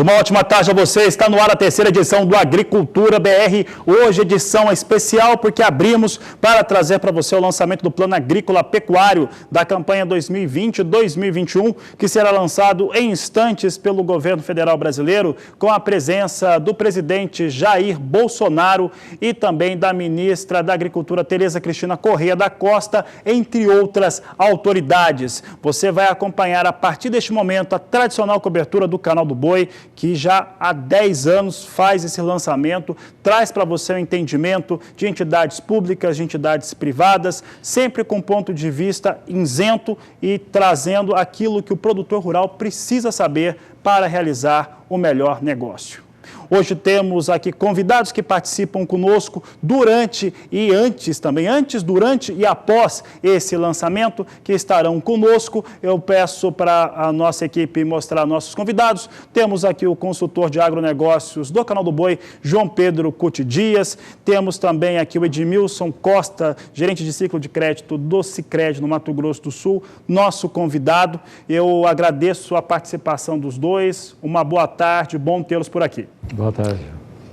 Uma ótima tarde a você, está no ar a terceira edição do Agricultura BR, hoje edição especial porque abrimos para trazer para você o lançamento do Plano Agrícola Pecuário da campanha 2020-2021, que será lançado em instantes pelo governo federal brasileiro, com a presença do presidente Jair Bolsonaro e também da ministra da Agricultura Tereza Cristina Corrêa da Costa, entre outras autoridades. Você vai acompanhar a partir deste momento a tradicional cobertura do Canal do Boi, que já há 10 anos faz esse lançamento, traz para você o entendimento de entidades públicas, de entidades privadas, sempre com ponto de vista isento e trazendo aquilo que o produtor rural precisa saber para realizar o melhor negócio. Hoje temos aqui convidados que participam conosco durante e antes também, durante e após esse lançamento, que estarão conosco. Eu peço para a nossa equipe mostrar nossos convidados. Temos aqui o consultor de agronegócios do Canal do Boi, João Pedro Cuti Dias. Temos também aqui o Edmilson Costa, gerente de ciclo de crédito do Sicredi no Mato Grosso do Sul, nosso convidado. Eu agradeço a participação dos dois. Uma boa tarde, bom tê-los por aqui. Boa tarde.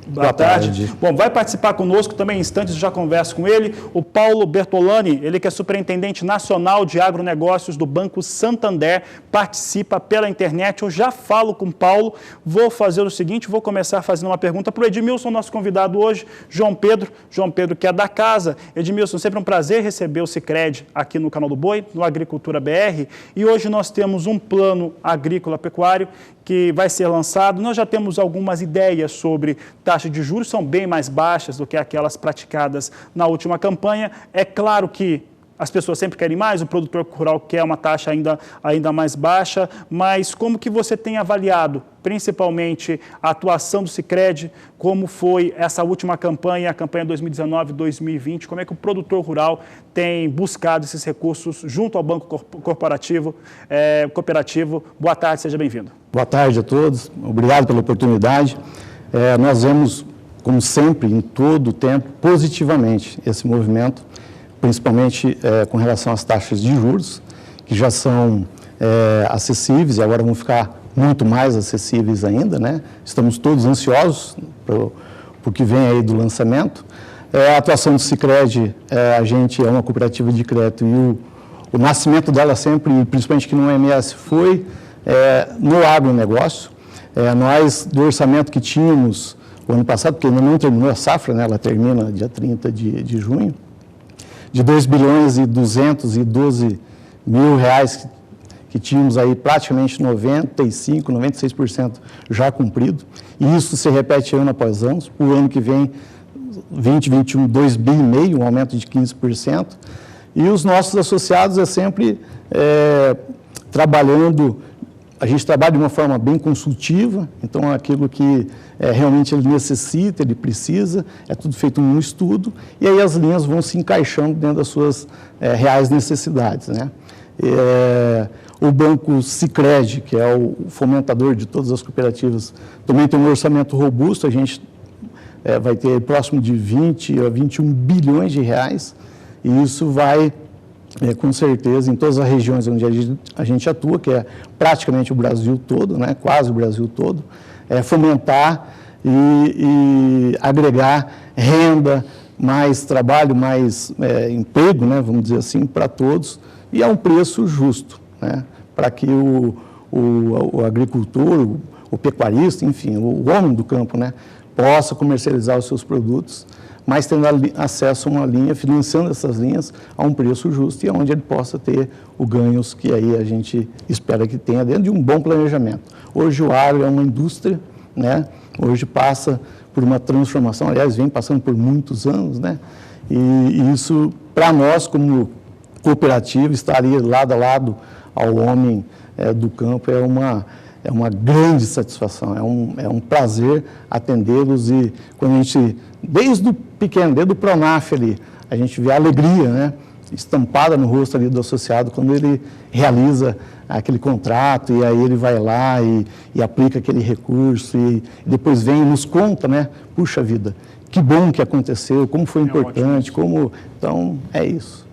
Boa tarde. Bom, vai participar conosco também em instantes, já converso com ele, o Paulo Bertolani, ele que é superintendente nacional de agronegócios do Banco Santander, participa pela internet. Eu já falo com o Paulo, vou fazer o seguinte, vou começar fazendo uma pergunta para o Edmilson, nosso convidado hoje, João Pedro que é da casa. Edmilson, sempre um prazer receber o Sicredi aqui no Canal do Boi, no Agricultura BR, e hoje nós temos um plano agrícola pecuário que vai ser lançado. Nós já temos algumas ideias sobre taxas de juros, são bem mais baixas do que aquelas praticadas na última campanha. É claro que as pessoas sempre querem mais, o produtor rural quer uma taxa ainda mais baixa, mas como que você tem avaliado, principalmente, a atuação do Sicredi, como foi essa última campanha, a campanha 2019-2020, como é que o produtor rural tem buscado esses recursos junto ao Banco Cooperativo? Boa tarde, seja bem-vindo. Boa tarde a todos, obrigado pela oportunidade. Nós vemos, como sempre, em todo o tempo, positivamente esse movimento, principalmente com relação às taxas de juros, que já são acessíveis e agora vão ficar muito mais acessíveis ainda, né? Estamos todos ansiosos por que vem aí do lançamento. A atuação do Sicredi, a gente é uma cooperativa de crédito e o nascimento dela sempre, principalmente aqui no MS, foi no agronegócio. Nós, do orçamento que tínhamos o ano passado, porque ainda não terminou a safra, né? Ela termina dia 30 de junho, de 2 bilhões e 212 mil reais que tínhamos aí praticamente 96% já cumprido. E isso se repete ano após ano. O ano que vem, 2021, 2,5 bilhões, um aumento de 15%. E os nossos associados sempre trabalhando. A gente trabalha de uma forma bem consultiva, então aquilo que realmente ele necessita, ele precisa, é tudo feito num estudo, e aí as linhas vão se encaixando dentro das suas reais necessidades, né? O Banco Sicredi, que é o fomentador de todas as cooperativas, também tem um orçamento robusto, a gente vai ter próximo de 20 a 21 bilhões de reais, e isso vai... com certeza, em todas as regiões onde a gente atua, que é praticamente o Brasil todo, né, quase o Brasil todo, fomentar e agregar renda, mais trabalho, mais emprego, né, vamos dizer assim, para todos, e a um preço justo, né, para que o agricultor, o pecuarista, enfim, o homem do campo, né, possa comercializar os seus produtos, mas tendo acesso a uma linha, financiando essas linhas a um preço justo e onde ele possa ter os ganhos que aí a gente espera que tenha dentro de um bom planejamento. Hoje o agro é uma indústria, né? Hoje passa por uma transformação, aliás, vem passando por muitos anos, né? E isso, para nós, como cooperativa, estar ali lado a lado ao homem do campo é uma grande satisfação, é um prazer atendê-los e quando a gente, desde o pequeno, desde o Pronaf ali, a gente vê a alegria, né, estampada no rosto ali do associado quando ele realiza aquele contrato e aí ele vai lá e aplica aquele recurso e depois vem e nos conta, né, puxa vida, que bom que aconteceu, como foi importante, como... Então, é isso.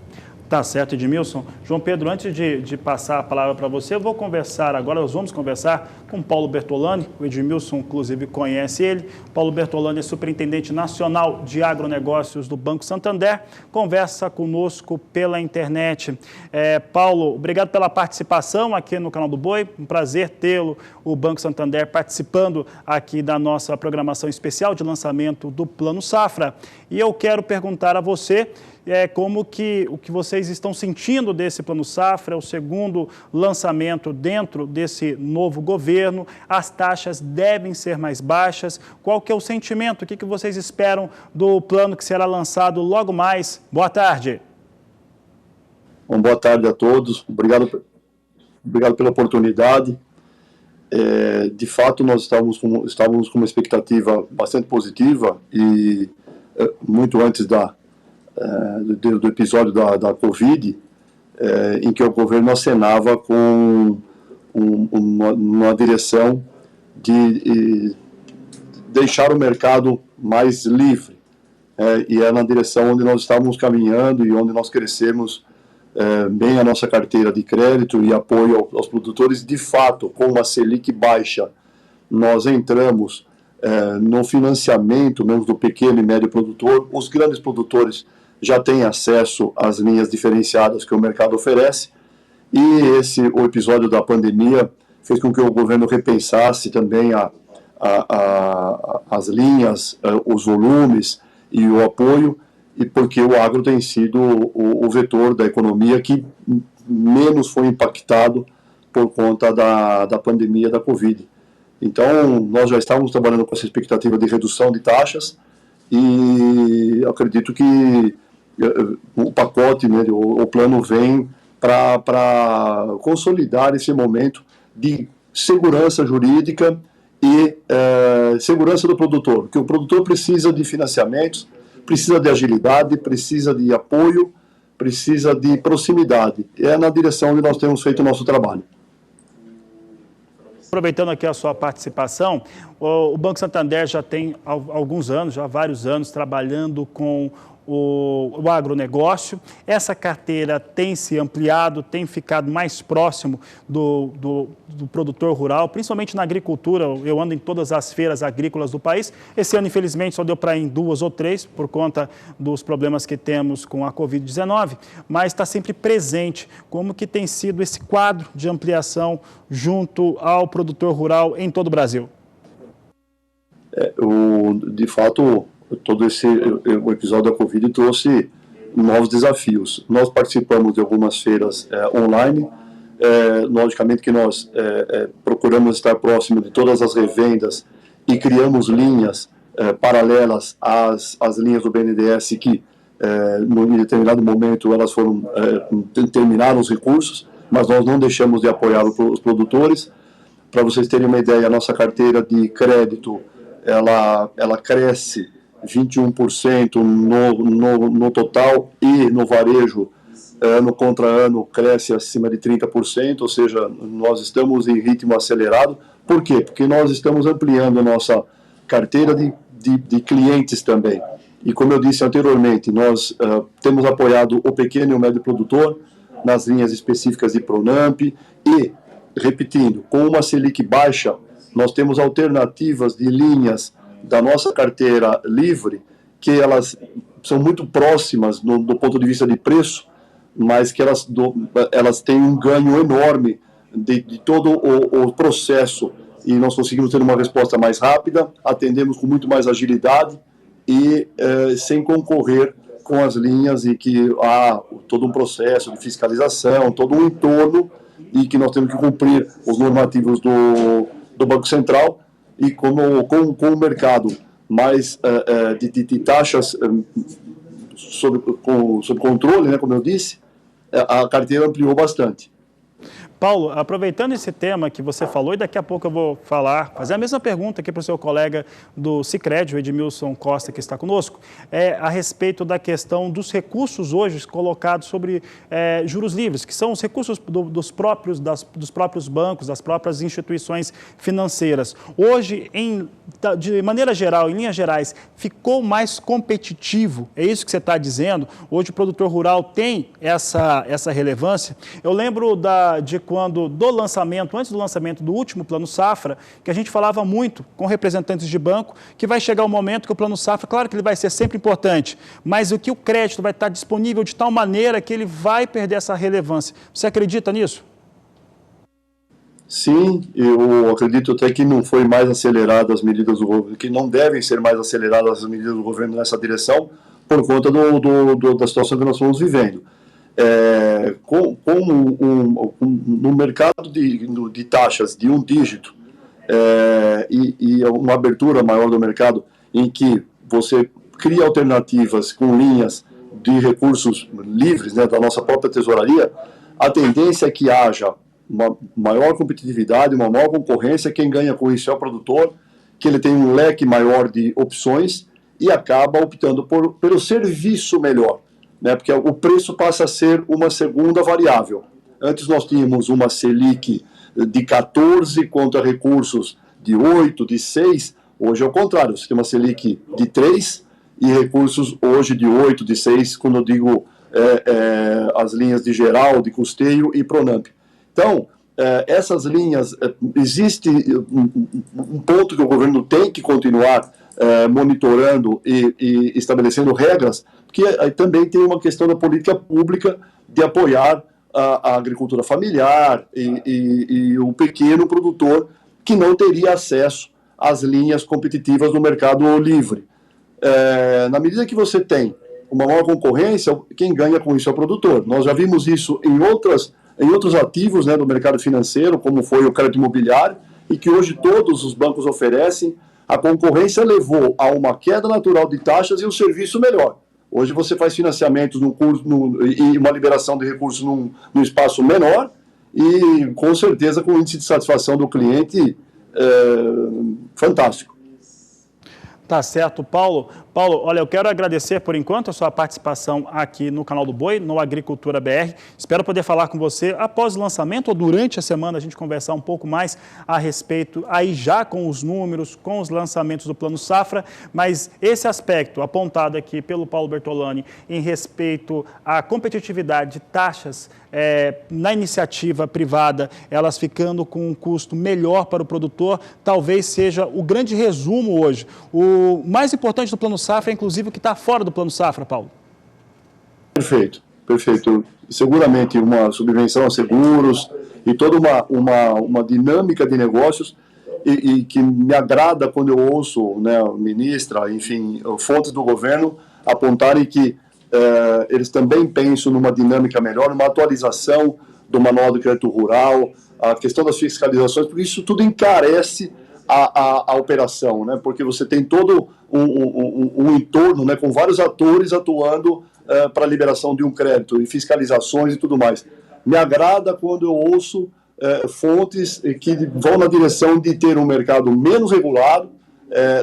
Tá certo, Edmilson. João Pedro, antes de passar a palavra para você, nós vamos conversar com Paulo Bertolani. O Edmilson, inclusive, conhece ele. Paulo Bertolani é superintendente nacional de agronegócios do Banco Santander. Conversa conosco pela internet. Paulo, obrigado pela participação aqui no Canal do Boi. Um prazer tê-lo, o Banco Santander, participando aqui da nossa programação especial de lançamento do Plano Safra. E eu quero perguntar a você o que vocês estão sentindo desse Plano Safra, é o segundo lançamento dentro desse novo governo, as taxas devem ser mais baixas, qual que é o sentimento, o que vocês esperam do plano que será lançado logo mais? Boa tarde. Bom, boa tarde a todos, obrigado pela oportunidade. De fato, nós estávamos com uma expectativa bastante positiva e muito antes do episódio da Covid, em que o governo acenava com uma direção de deixar o mercado mais livre. E é na direção onde nós estávamos caminhando e onde nós crescemos bem a nossa carteira de crédito e apoio aos produtores. De fato, com a Selic baixa, nós entramos no financiamento mesmo do pequeno e médio produtor. Os grandes produtores já têm acesso às linhas diferenciadas que o mercado oferece, e o episódio da pandemia fez com que o governo repensasse também as linhas, os volumes e o apoio, e porque o agro tem sido o vetor da economia que menos foi impactado por conta da pandemia da Covid. Então, nós já estávamos trabalhando com essa expectativa de redução de taxas, e acredito que o pacote, né, o plano vem para consolidar esse momento de segurança jurídica e segurança do produtor, porque o produtor precisa de financiamentos, precisa de agilidade, precisa de apoio, precisa de proximidade. É na direção onde nós temos feito o nosso trabalho. Aproveitando aqui a sua participação, o Banco Santander já tem alguns anos, já vários anos, trabalhando com o agronegócio. Essa carteira tem se ampliado, tem ficado mais próximo do produtor rural, principalmente na agricultura. Eu ando em todas as feiras agrícolas do país. Esse ano, infelizmente, só deu para ir em 2 ou 3, por conta dos problemas que temos com a Covid-19, mas está sempre presente. Como que tem sido esse quadro de ampliação junto ao produtor rural em todo o Brasil? De fato, todo o episódio da Covid trouxe novos desafios. Nós participamos de algumas feiras online. Logicamente que nós procuramos estar próximo de todas as revendas e criamos linhas paralelas às linhas do BNDES que, em determinado momento, elas terminaram os recursos, mas nós não deixamos de apoiar os produtores. Para vocês terem uma ideia, a nossa carteira de crédito ela cresce 21% no total, e no varejo, ano contra ano, cresce acima de 30%, ou seja, nós estamos em ritmo acelerado. Por quê? Porque nós estamos ampliando a nossa carteira de clientes também. E como eu disse anteriormente, nós temos apoiado o pequeno e o médio produtor nas linhas específicas de Pronamp e, repetindo, com uma Selic baixa, nós temos alternativas de linhas da nossa carteira livre, que elas são muito próximas do ponto de vista de preço, mas que elas têm um ganho enorme de todo o processo, e nós conseguimos ter uma resposta mais rápida, atendemos com muito mais agilidade e sem concorrer com as linhas, e que há todo um processo de fiscalização, todo um entorno, e que nós temos que cumprir os normativos do Banco Central. E com o mercado mais de taxas sob controle, né, como eu disse, a carteira ampliou bastante. Paulo, aproveitando esse tema que você falou, e daqui a pouco eu vou fazer a mesma pergunta aqui para o seu colega do Sicredi, o Edmilson Costa, que está conosco, a respeito da questão dos recursos hoje colocados sobre juros livres, que são os recursos dos próprios bancos, das próprias instituições financeiras. Hoje, de maneira geral, em linhas gerais, ficou mais competitivo, é isso que você está dizendo? Hoje o produtor rural tem essa relevância. Eu lembro antes do lançamento do último Plano Safra, que a gente falava muito com representantes de banco, que vai chegar o momento que o Plano Safra, claro que ele vai ser sempre importante, mas o crédito vai estar disponível de tal maneira que ele vai perder essa relevância. Você acredita nisso? Sim, eu acredito até que não foi mais aceleradas as medidas do governo, que não devem ser mais aceleradas as medidas do governo nessa direção, por conta da situação que nós estamos vivendo. No mercado de taxas de um dígito e uma abertura maior do mercado em que você cria alternativas com linhas de recursos livres, né, da nossa própria tesouraria, a tendência é que haja uma maior competitividade, uma maior concorrência. Quem ganha com isso é o produtor, que ele tem um leque maior de opções e acaba optando pelo serviço melhor, né? Porque o preço passa a ser uma segunda variável. Antes nós tínhamos uma Selic de 14 contra recursos de 8, de 6. Hoje é o contrário, você tem uma Selic de 3 e recursos hoje de 8, de 6, quando eu digo as linhas de geral, de custeio e Pronamp. Então, essas linhas, existe um ponto que o governo tem que continuar monitorando e estabelecendo regras, porque também tem uma questão da política pública de apoiar a agricultura familiar e o pequeno produtor que não teria acesso às linhas competitivas no mercado livre. Na medida que você tem uma maior concorrência, quem ganha com isso é o produtor. Nós já vimos isso em outros ativos, né, do mercado financeiro, como foi o crédito imobiliário, e que hoje todos os bancos oferecem. A concorrência levou a uma queda natural de taxas e um serviço melhor. Hoje você faz financiamentos e uma liberação de recursos num espaço menor e, com certeza, com índice de satisfação do cliente fantástico. Tá certo, Paulo. Paulo, olha, eu quero agradecer por enquanto a sua participação aqui no canal do Boi, no Agricultura BR. Espero poder falar com você após o lançamento ou durante a semana, a gente conversar um pouco mais a respeito, aí já com os números, com os lançamentos do Plano Safra, mas esse aspecto apontado aqui pelo Paulo Bertolani em respeito à competitividade de taxas na iniciativa privada, elas ficando com um custo melhor para o produtor, talvez seja o grande resumo hoje. O mais importante do Plano Safra, inclusive, o que está fora do Plano Safra, Paulo. Perfeito, perfeito. Seguramente uma subvenção a seguros e toda uma dinâmica de negócios e que me agrada quando eu ouço, né, a ministra, enfim, fontes do governo apontarem que eles também pensam numa dinâmica melhor, numa atualização do Manual do Crédito Rural, a questão das fiscalizações, porque isso tudo encarece a operação, né? Porque você tem todo um entorno, né, com vários atores atuando para a liberação de um crédito e fiscalizações e tudo mais. Me agrada quando eu ouço fontes que vão na direção de ter um mercado menos regulado,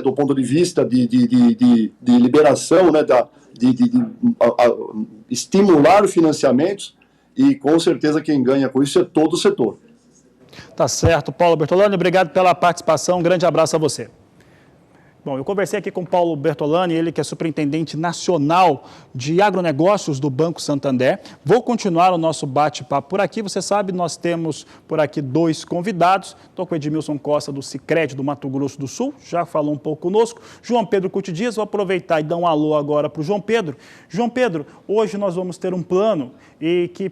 do ponto de vista de liberação, né, estimular financiamentos, e com certeza quem ganha com isso é todo o setor. Tá certo, Paulo Bertolani, obrigado pela participação, um grande abraço a você. Bom, eu conversei aqui com o Paulo Bertolani, ele que é superintendente nacional de agronegócios do Banco Santander. Vou continuar o nosso bate-papo por aqui. Você sabe, nós temos por aqui 2 convidados. Estou com o Edmilson Costa, do Sicredi, do Mato Grosso do Sul, já falou um pouco conosco. João Pedro Cuti Dias, vou aproveitar e dar um alô agora para o João Pedro. João Pedro, hoje nós vamos ter um plano e que,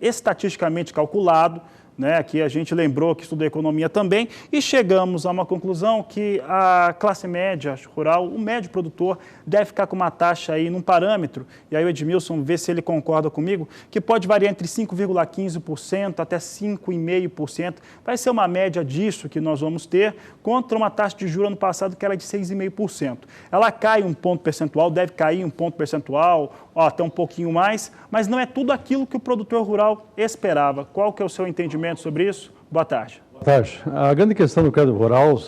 estatisticamente calculado, né? Aqui a gente lembrou que estudou economia também e chegamos a uma conclusão que a classe média rural, o médio produtor, deve ficar com uma taxa aí num parâmetro, e aí o Edmilson vê se ele concorda comigo, que pode variar entre 5,15% até 5,5%. Vai ser uma média disso que nós vamos ter, contra uma taxa de juros ano passado que era de 6,5%. Ela cai um ponto percentual, deve cair um ponto percentual, até um pouquinho mais, mas não é tudo aquilo que o produtor rural esperava. Qual que é o seu entendimento sobre isso? Boa tarde. Boa tarde. A grande questão do crédito rural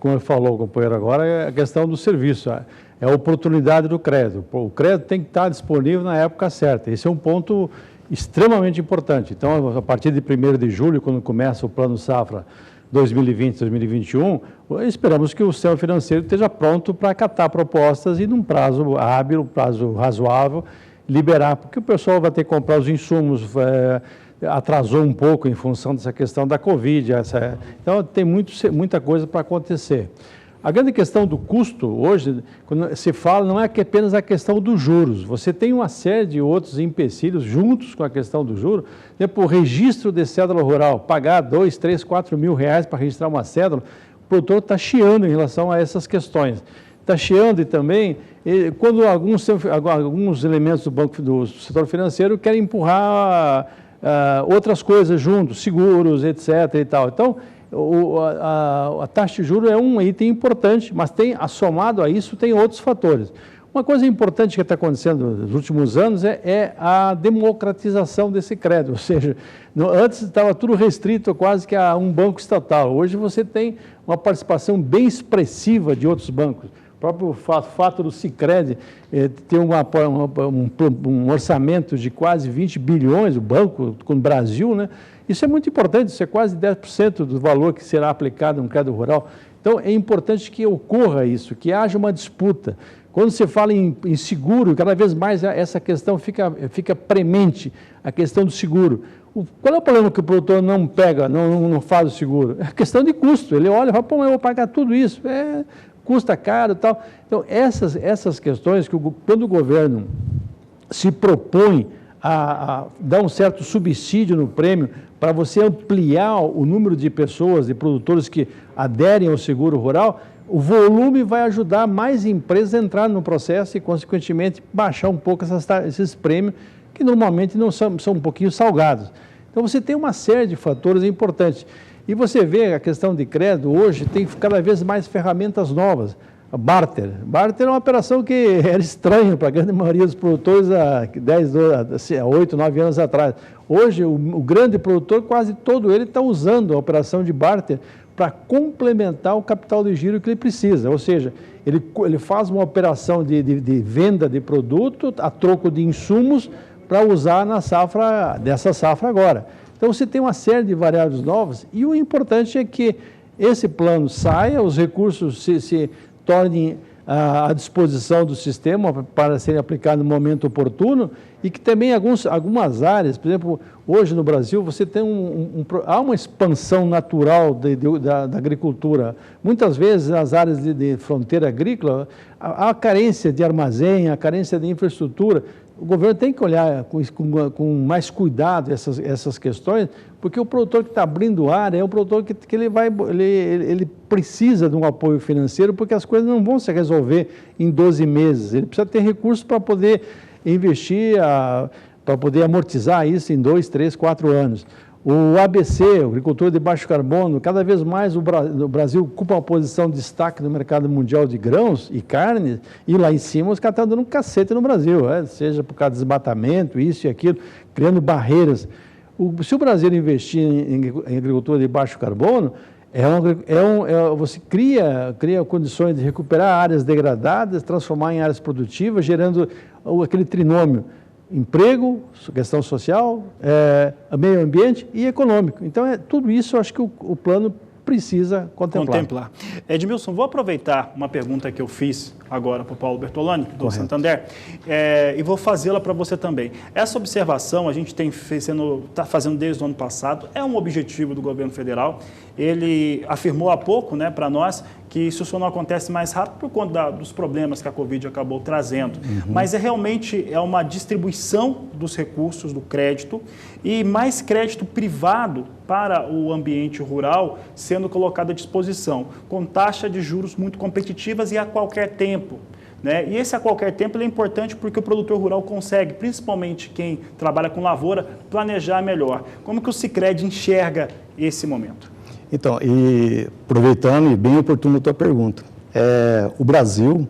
como falou o companheiro agora, é a questão do serviço, é a oportunidade do crédito. O crédito tem que estar disponível na época certa. Esse é um ponto extremamente importante. Então, a partir de 1º de julho, quando começa o Plano Safra 2020-2021, esperamos que o sistema financeiro esteja pronto para acatar propostas e, num prazo hábil, um prazo razoável, liberar, porque o pessoal vai ter que comprar os insumos, atrasou um pouco em função dessa questão da Covid. Então, tem muita coisa para acontecer. A grande questão do custo, hoje, quando se fala, não é apenas a questão dos juros. Você tem uma série de outros empecilhos juntos com a questão do juro. Por exemplo, o registro de cédula rural, pagar 2, 3, 4 mil reais para registrar uma cédula, o produtor está chiando em relação a essas questões. Está chiando e também, quando alguns elementos do setor financeiro querem empurrar outras coisas juntos, seguros, etc. e tal. Então, a taxa de juros é um item importante, mas somado a isso tem outros fatores. Uma coisa importante que está acontecendo nos últimos anos é a democratização desse crédito, ou seja, antes estava tudo restrito quase que a um banco estatal. Hoje você tem uma participação bem expressiva de outros bancos. O próprio fato do Sicredi ter um orçamento de quase 20 bilhões, o banco com o Brasil, né? Isso é muito importante, isso é quase 10% do valor que será aplicado no crédito rural. Então, é importante que ocorra isso, que haja uma disputa. Quando se fala em seguro, cada vez mais essa questão fica premente, a questão do seguro. Qual é o problema que o produtor não pega, não faz o seguro? É a questão de custo. Ele olha e fala, pô, mas eu vou pagar tudo isso, custa caro e tal. Então, essas questões, quando o governo se propõe a dar um certo subsídio no prêmio para você ampliar o número de pessoas, de produtores que aderem ao seguro rural, o volume vai ajudar mais empresas a entrar no processo e, consequentemente, baixar um pouco esses prêmios, que normalmente não são um pouquinho salgados. Então, você tem uma série de fatores importantes. E você vê a questão de crédito, hoje tem cada vez mais ferramentas novas. Barter. Barter é uma operação que era estranha para a grande maioria dos produtores há 8, 9 anos atrás. Hoje, o grande produtor, quase todo ele está usando a operação de barter para complementar o capital de giro que ele precisa. Ou seja, ele faz uma operação de venda de produto a troco de insumos para usar dessa safra agora. Então, você tem uma série de variáveis novas e o importante é que esse plano saia, os recursos se tornem à disposição do sistema para serem aplicados no momento oportuno e que também algumas áreas, por exemplo, hoje no Brasil você tem há uma expansão natural da agricultura. Muitas vezes nas áreas de fronteira agrícola há carência de armazém, há carência de infraestrutura. O governo tem que olhar com mais cuidado essas questões, porque o produtor que está abrindo área é um produtor que ele precisa de um apoio financeiro, porque as coisas não vão se resolver em 12 meses. Ele precisa ter recursos para poder investir, para poder amortizar isso em 2, 3, 4 anos. O ABC, o agricultura de baixo carbono, cada vez mais o Brasil ocupa uma posição de destaque no mercado mundial de grãos e carnes, e lá em cima os caras estão dando um cacete no Brasil, seja por causa de desmatamento, isso e aquilo, criando barreiras. Se o Brasil investir em agricultura de baixo carbono, você cria condições de recuperar áreas degradadas, transformar em áreas produtivas, gerando aquele trinômio: emprego, questão social, meio ambiente e econômico. Então, tudo isso eu acho que o plano precisa contemplar. Edmilson, vou aproveitar uma pergunta que eu fiz agora para o Paulo Bertolani, do Santander, e vou fazê-la para você também. Essa observação a gente está fazendo desde o ano passado, é um objetivo do governo federal. Ele afirmou há pouco, para nós, que isso só não acontece mais rápido por conta dos problemas que a Covid acabou trazendo. Mas realmente uma distribuição dos recursos do crédito e mais crédito privado para o ambiente rural sendo colocado à disposição, com taxa de juros muito competitivas e a qualquer tempo. E esse a qualquer tempo é importante porque o produtor rural consegue, principalmente quem trabalha com lavoura, planejar melhor. Como que o Sicredi enxerga esse momento? Então, e aproveitando, e bem oportuna a tua pergunta, o Brasil,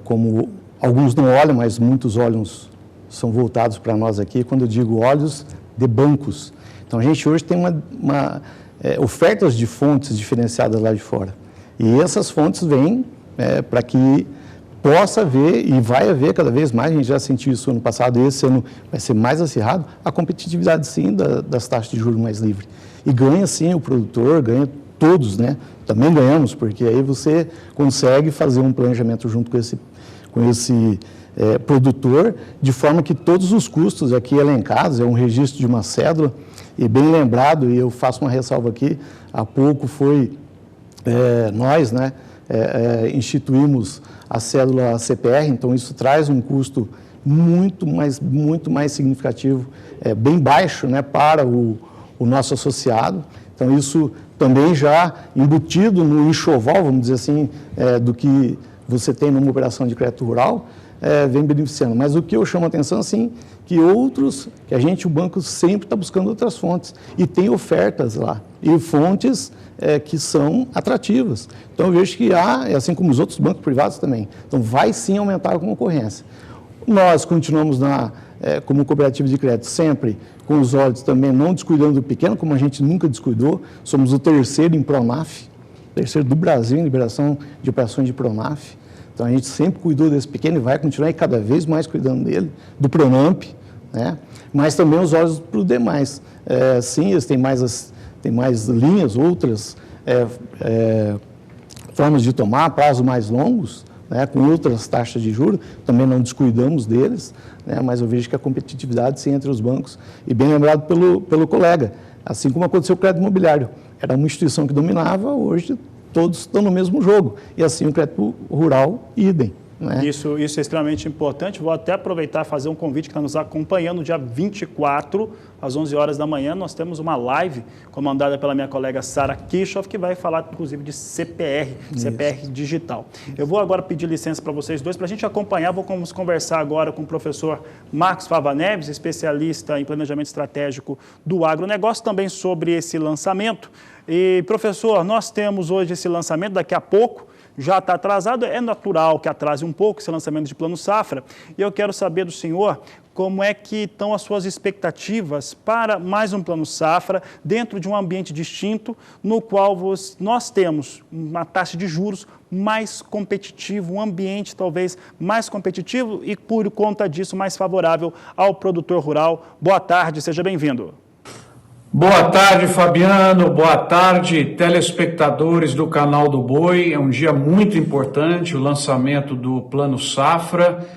como alguns não olham, mas muitos olhos são voltados para nós aqui, quando eu digo olhos de bancos. Então, a gente hoje tem ofertas de fontes diferenciadas lá de fora. E essas fontes vêm para que possa haver, e vai haver cada vez mais, a gente já sentiu isso ano passado, e esse ano vai ser mais acirrado, a competitividade, sim, das taxas de juros mais livres. E ganha, sim, o produtor, ganha todos, Também ganhamos, porque aí você consegue fazer um planejamento junto com esse produtor, de forma que todos os custos aqui elencados, é um registro de uma cédula, e bem lembrado, e eu faço uma ressalva aqui, há pouco foi nós, instituímos a cédula CPR, então isso traz um custo muito mais significativo, bem baixo, para o nosso associado. Então isso também já embutido no enxoval, vamos dizer assim, do que você tem numa operação de crédito rural, vem beneficiando. Mas o que eu chamo a atenção, assim, que o banco sempre está buscando outras fontes e tem ofertas lá, e fontes que são atrativas. Então eu vejo que assim como os outros bancos privados também, então vai sim aumentar a concorrência. Nós continuamos como cooperativa de crédito sempre com os olhos também não descuidando do pequeno, como a gente nunca descuidou, somos o terceiro em Pronaf, terceiro do Brasil em liberação de operações de Pronaf. Então, a gente sempre cuidou desse pequeno e vai continuar e cada vez mais cuidando dele, do Pronamp, mas também os olhos para os demais. Sim, eles têm mais linhas, outras formas de tomar, prazos mais longos, com outras taxas de juros, também não descuidamos deles, mas eu vejo que a competitividade, sim, entre os bancos, e bem lembrado pelo colega, assim como aconteceu com o crédito imobiliário, era uma instituição que dominava, hoje todos estão no mesmo jogo, e assim o crédito rural, idem. Isso é extremamente importante. Vou até aproveitar e fazer um convite que está nos acompanhando no dia 24, às 11 horas da manhã. Nós temos uma live comandada pela minha colega Sara Kischoff, que vai falar, inclusive, de CPR digital. Eu vou agora pedir licença para vocês dois, para a gente acompanhar. Vamos conversar agora com o professor Marcos Fava Neves, especialista em planejamento estratégico do agronegócio, também sobre esse lançamento. E, professor, nós temos hoje esse lançamento, daqui a pouco, já está atrasado, é natural que atrase um pouco esse lançamento de Plano Safra, e eu quero saber do senhor como é que estão as suas expectativas para mais um Plano Safra dentro de um ambiente distinto, no qual nós temos uma taxa de juros mais competitiva, um ambiente talvez mais competitivo e, por conta disso, mais favorável ao produtor rural. Boa tarde, seja bem-vindo. Boa tarde, Fabiano. Boa tarde, telespectadores do canal do Boi. É um dia muito importante, o lançamento do Plano Safra.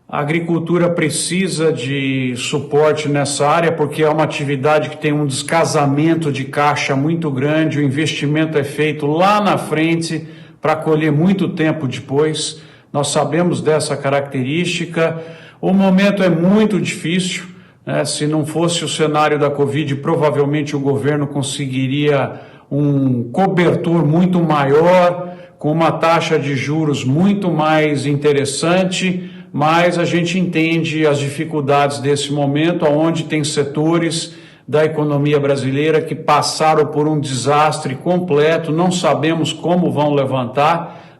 A agricultura precisa de suporte nessa área porque é uma atividade que tem um descasamento de caixa muito grande. O investimento é feito lá na frente para colher muito tempo depois. Nós sabemos dessa característica. O momento é muito difícil. Se não fosse o cenário da Covid, provavelmente o governo conseguiria um cobertor muito maior, com uma taxa de juros muito mais interessante, mas a gente entende as dificuldades desse momento, onde tem setores da economia brasileira que passaram por um desastre completo, não sabemos como vão levantar,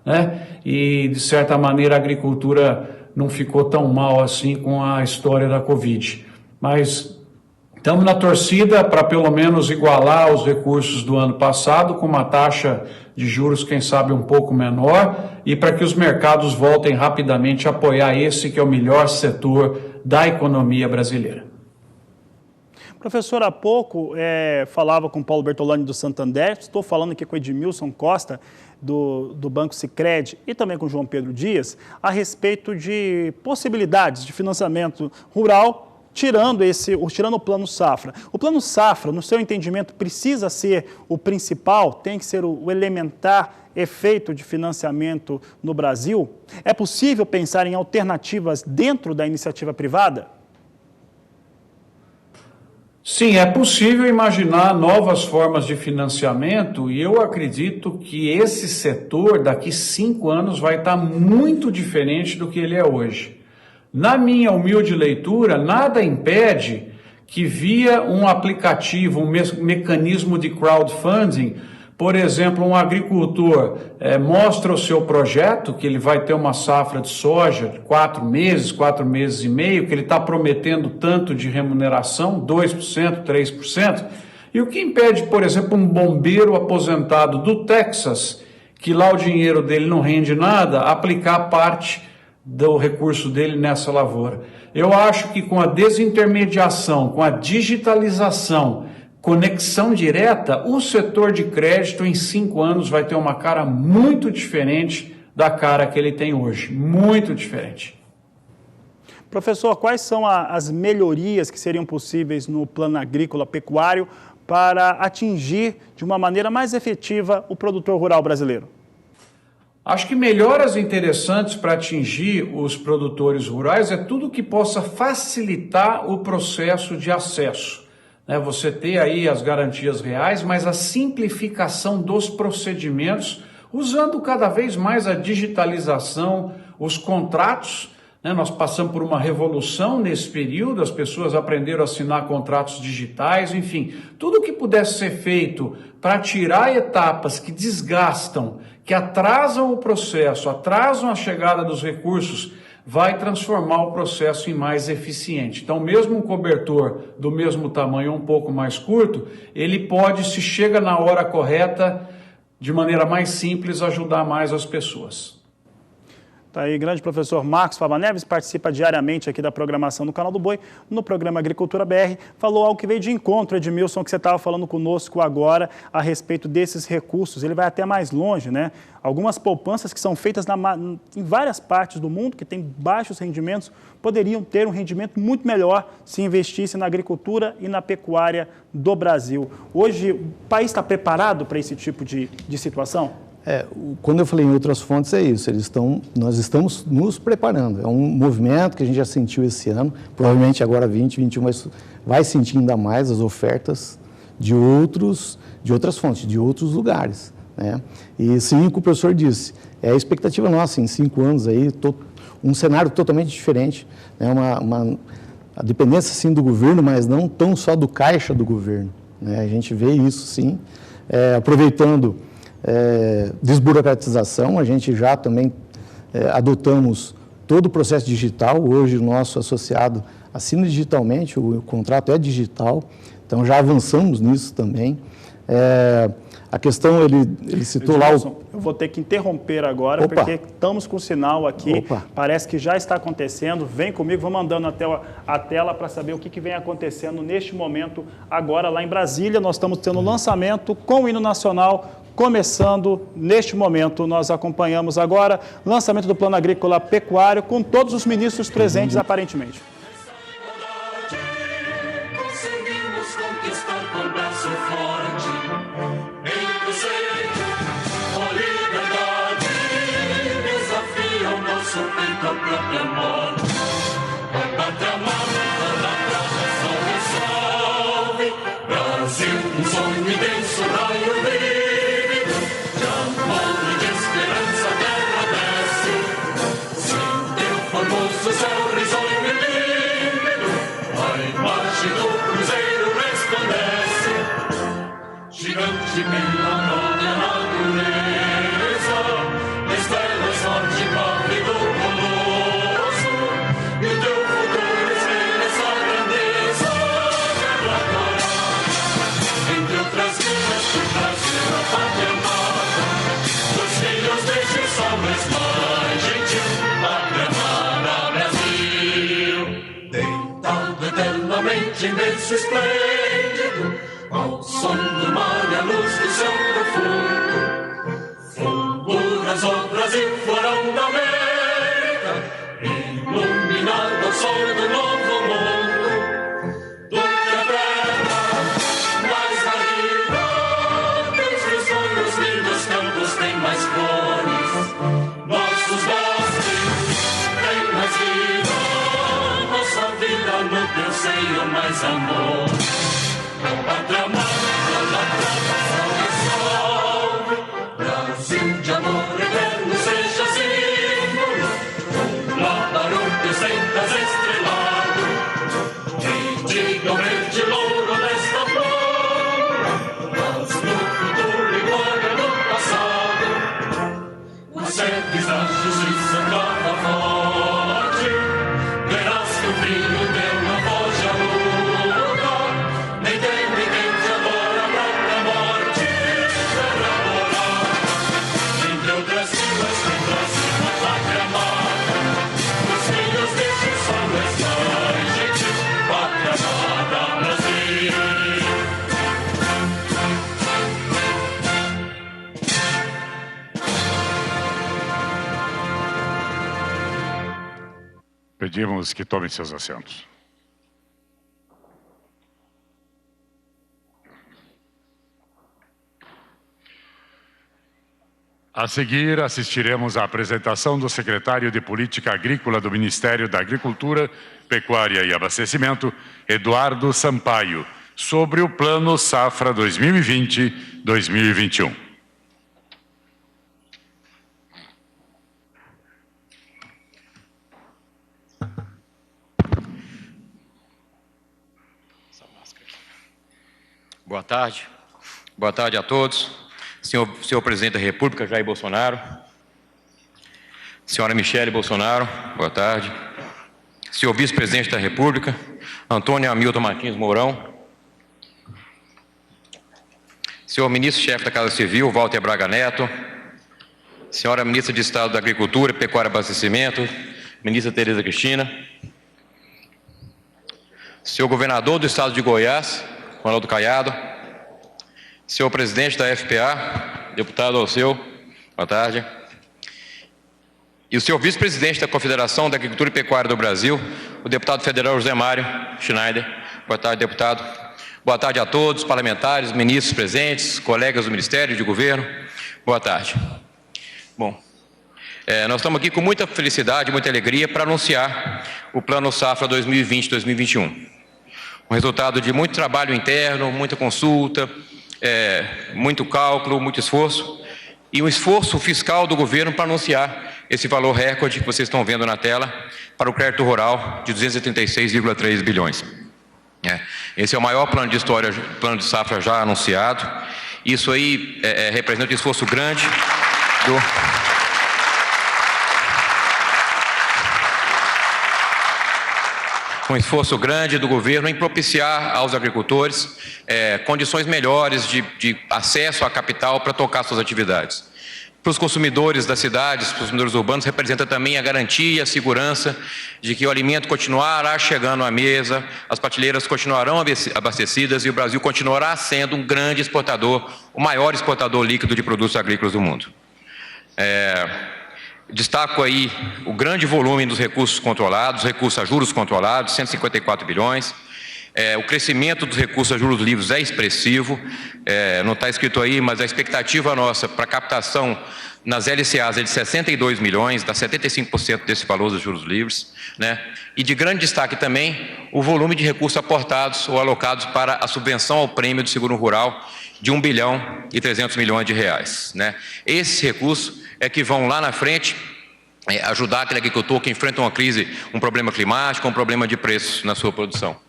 e de certa maneira a agricultura não ficou tão mal assim com a história da Covid. Mas estamos na torcida para pelo menos igualar os recursos do ano passado, com uma taxa de juros, quem sabe, um pouco menor, e para que os mercados voltem rapidamente a apoiar esse que é o melhor setor da economia brasileira. Professor, há pouco falava com o Paulo Bertolani do Santander, estou falando aqui com o Edmilson Costa, do Banco Sicredi, e também com o João Pedro Dias, a respeito de possibilidades de financiamento rural tirando o Plano Safra. O Plano Safra, no seu entendimento, precisa ser o principal, tem que ser o elementar efeito de financiamento no Brasil? É possível pensar em alternativas dentro da iniciativa privada? Sim, é possível imaginar novas formas de financiamento e eu acredito que esse setor, daqui 5 anos, vai estar muito diferente do que ele é hoje. Na minha humilde leitura, nada impede que via um aplicativo, um mecanismo de crowdfunding, por exemplo, um agricultor mostra o seu projeto, que ele vai ter uma safra de soja 4 meses e meio, que ele está prometendo tanto de remuneração, 2%, 3%, e o que impede, por exemplo, um bombeiro aposentado do Texas, que lá o dinheiro dele não rende nada, aplicar parte do recurso dele nessa lavoura. Eu acho que com a desintermediação, com a digitalização, conexão direta, o setor de crédito em 5 anos vai ter uma cara muito diferente da cara que ele tem hoje, muito diferente. Professor, quais são as melhorias que seriam possíveis no plano agrícola pecuário para atingir de uma maneira mais efetiva o produtor rural brasileiro? Acho que melhoras interessantes para atingir os produtores rurais é tudo que possa facilitar o processo de acesso. Você ter aí as garantias reais, mas a simplificação dos procedimentos, usando cada vez mais a digitalização, os contratos. Nós passamos por uma revolução nesse período, as pessoas aprenderam a assinar contratos digitais, enfim, tudo que pudesse ser feito para tirar etapas que desgastam, que atrasam o processo, atrasam a chegada dos recursos, vai transformar o processo em mais eficiente. Então, mesmo um cobertor do mesmo tamanho, um pouco mais curto, ele pode, se chega na hora correta, de maneira mais simples, ajudar mais as pessoas. Tá aí, grande professor Marcos Fava Neves, participa diariamente aqui da programação do Canal do Boi, no programa Agricultura BR, falou algo que veio de encontro, Edmilson, que você estava falando conosco agora a respeito desses recursos. Ele vai até mais longe, né? Algumas poupanças que são feitas em várias partes do mundo, que têm baixos rendimentos, poderiam ter um rendimento muito melhor se investisse na agricultura e na pecuária do Brasil. Hoje, o país está preparado para esse tipo de situação? Quando eu falei em outras fontes, é isso, nós estamos nos preparando, é um movimento que a gente já sentiu esse ano, provavelmente agora 2021 vai sentir ainda mais as ofertas de outras fontes, de outros lugares, né? E sim, o que o professor disse, é a expectativa nossa, em 5 anos aí, um cenário totalmente diferente, né? A dependência sim do governo, mas não tão só do caixa do governo, né? A gente vê isso sim, aproveitando desburocratização, a gente já também adotamos todo o processo digital, hoje o nosso associado assina digitalmente, o contrato é digital, então já avançamos nisso também. A questão, ele citou lá o... Eu vou ter que interromper agora, porque estamos com o sinal aqui, parece que já está acontecendo, vem comigo, vou mandando a tela para saber o que vem acontecendo neste momento, agora lá em Brasília, nós estamos tendo um lançamento com o hino nacional, começando neste momento. Nós acompanhamos agora o lançamento do Plano Agrícola Pecuário, com todos os ministros presentes, aparentemente. Brasil, um sonho imenso, raio lívido, de amor e de esperança a terra desce. Sim, teu formoso céu risonho e límpido, a imagem do cruzeiro resplandece. Gigante pela própria natureza, estrelas norte, pálido colosso, e o teu futuro espelha essa grandeza. Entre outras vidas que Brasil a pátria amada, dos filhos deste sol mais gentil, pátria amada Brasil. Deitado eternamente imenso e esplêndido, ao som do mar e a luz do céu profundo, fulguras o Brasil, florão da América, iluminado ao sol do novo mundo. mais amor. Com pátria amada, salve, salve. Brasil de amor eterno seja símbolo, lá para o teu sentas estrelado. E diga o verde louro desta flor, mas no futuro e glória do passado, os chefes da justiça cada forte, verás que o filho teu não foge à luta, nem tem ninguém que adora a própria morte, terra moral. Entre outras vilas que trazem a pátria amada, os filhos deste sol és mais gentil, pátria amada Brasil. Pedimos que tomem seus assentos. A seguir, assistiremos à apresentação do secretário de Política Agrícola do Ministério da Agricultura, Pecuária e Abastecimento, Eduardo Sampaio, sobre o Plano Safra 2020-2021. Boa tarde. Boa tarde a todos. Senhor Presidente da República, Jair Bolsonaro. Senhora Michele Bolsonaro, boa tarde. Senhor Vice-Presidente da República, Antônio Hamilton Martins Mourão. Senhor Ministro-Chefe da Casa Civil, Walter Braga Neto. Senhora Ministra de Estado da Agricultura, Pecuária e Abastecimento, Ministra Tereza Cristina. Senhor Governador do Estado de Goiás, Ronaldo Caiado. Senhor Presidente da FPA, Deputado Alceu, boa tarde. E o senhor Vice-Presidente da Confederação da Agricultura e Pecuária do Brasil, o Deputado Federal José Mário Schneider. Boa tarde, deputado. Boa tarde a todos, parlamentares, ministros presentes, colegas do Ministério de Governo. Boa tarde. Bom, nós estamos aqui com muita felicidade, muita alegria para anunciar o Plano Safra 2020-2021. Um resultado de muito trabalho interno, muita consulta, muito cálculo, muito esforço e um esforço fiscal do governo para anunciar esse valor recorde que vocês estão vendo na tela para o crédito rural de 236,3 bilhões. Esse é o maior plano de história, plano de safra já anunciado. Isso aí representa um esforço grande do governo em propiciar aos agricultores condições melhores de acesso a capital para tocar suas atividades. Para os consumidores das cidades, para os consumidores urbanos, representa também a garantia e a segurança de que o alimento continuará chegando à mesa, as prateleiras continuarão abastecidas e o Brasil continuará sendo um grande exportador, o maior exportador líquido de produtos agrícolas do mundo. Destaco aí o grande volume dos recursos controlados, recursos a juros controlados, 154 bilhões. O crescimento dos recursos a juros livres é expressivo, não está escrito aí, mas a expectativa nossa para captação nas LCAs é de 62 milhões, dá 75% desse valor dos juros livres, né? E de grande destaque também o volume de recursos aportados ou alocados para a subvenção ao prêmio do seguro rural de 1 bilhão e 300 milhões de reais, né? Esses recursos que vão lá na frente ajudar aquele agricultor que enfrenta uma crise, um problema climático, um problema de preços na sua produção.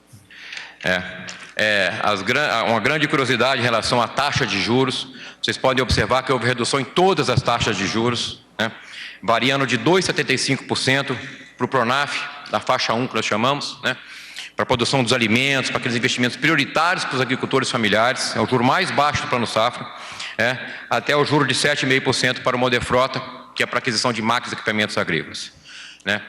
Uma grande curiosidade em relação à taxa de juros, vocês podem observar que houve redução em todas as taxas de juros, né, variando de 2,75% para o PRONAF, da faixa 1 que nós chamamos, né, para a produção dos alimentos, para aqueles investimentos prioritários para os agricultores familiares, é o juro mais baixo do Plano Safra, até o juro de 7,5% para o Moderfrota, que é para aquisição de máquinas e equipamentos agrícolas, né.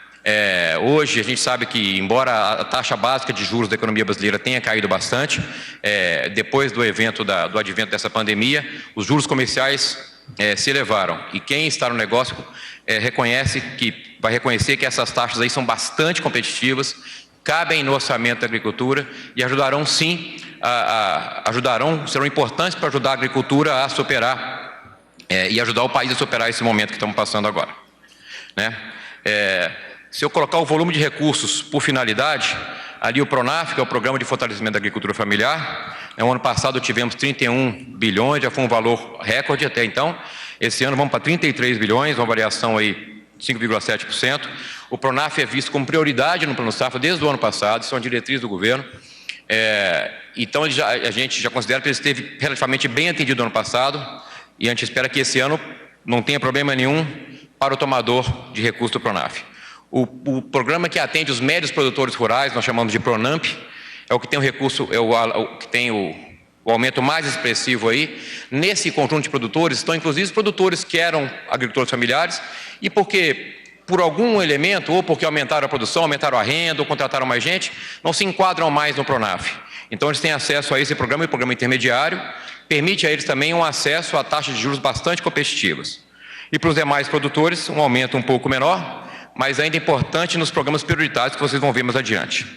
Hoje a gente sabe que, embora a taxa básica de juros da economia brasileira tenha caído bastante, depois do advento dessa pandemia, os juros comerciais se elevaram. E quem está no negócio vai reconhecer que essas taxas aí são bastante competitivas, cabem no orçamento da agricultura e ajudarão sim, serão importantes para ajudar a agricultura a superar e ajudar o país a superar esse momento que estamos passando agora, né? Se eu colocar o volume de recursos por finalidade, ali o PRONAF, que é o Programa de Fortalecimento da Agricultura Familiar. No ano passado tivemos 31 bilhões, já foi um valor recorde até então. Esse ano vamos para 33 bilhões, uma variação aí de 5,7%. O PRONAF é visto como prioridade no Plano Safra desde o ano passado, isso é uma diretriz do governo. Então a gente já considera que ele esteve relativamente bem atendido no ano passado e a gente espera que esse ano não tenha problema nenhum para o tomador de recurso do PRONAF. O programa que atende os médios produtores rurais, nós chamamos de PRONAMP, é o que tem o recurso, o que tem o aumento mais expressivo aí. Nesse conjunto de produtores estão inclusive os produtores que eram agricultores familiares e porque, por algum elemento, ou porque aumentaram a produção, aumentaram a renda, ou contrataram mais gente, não se enquadram mais no PRONAF. Então eles têm acesso a esse programa, e o programa intermediário permite a eles também um acesso a taxas de juros bastante competitivas. E para os demais produtores, um aumento um pouco menor, mas ainda importante nos programas prioritários que vocês vão ver mais adiante.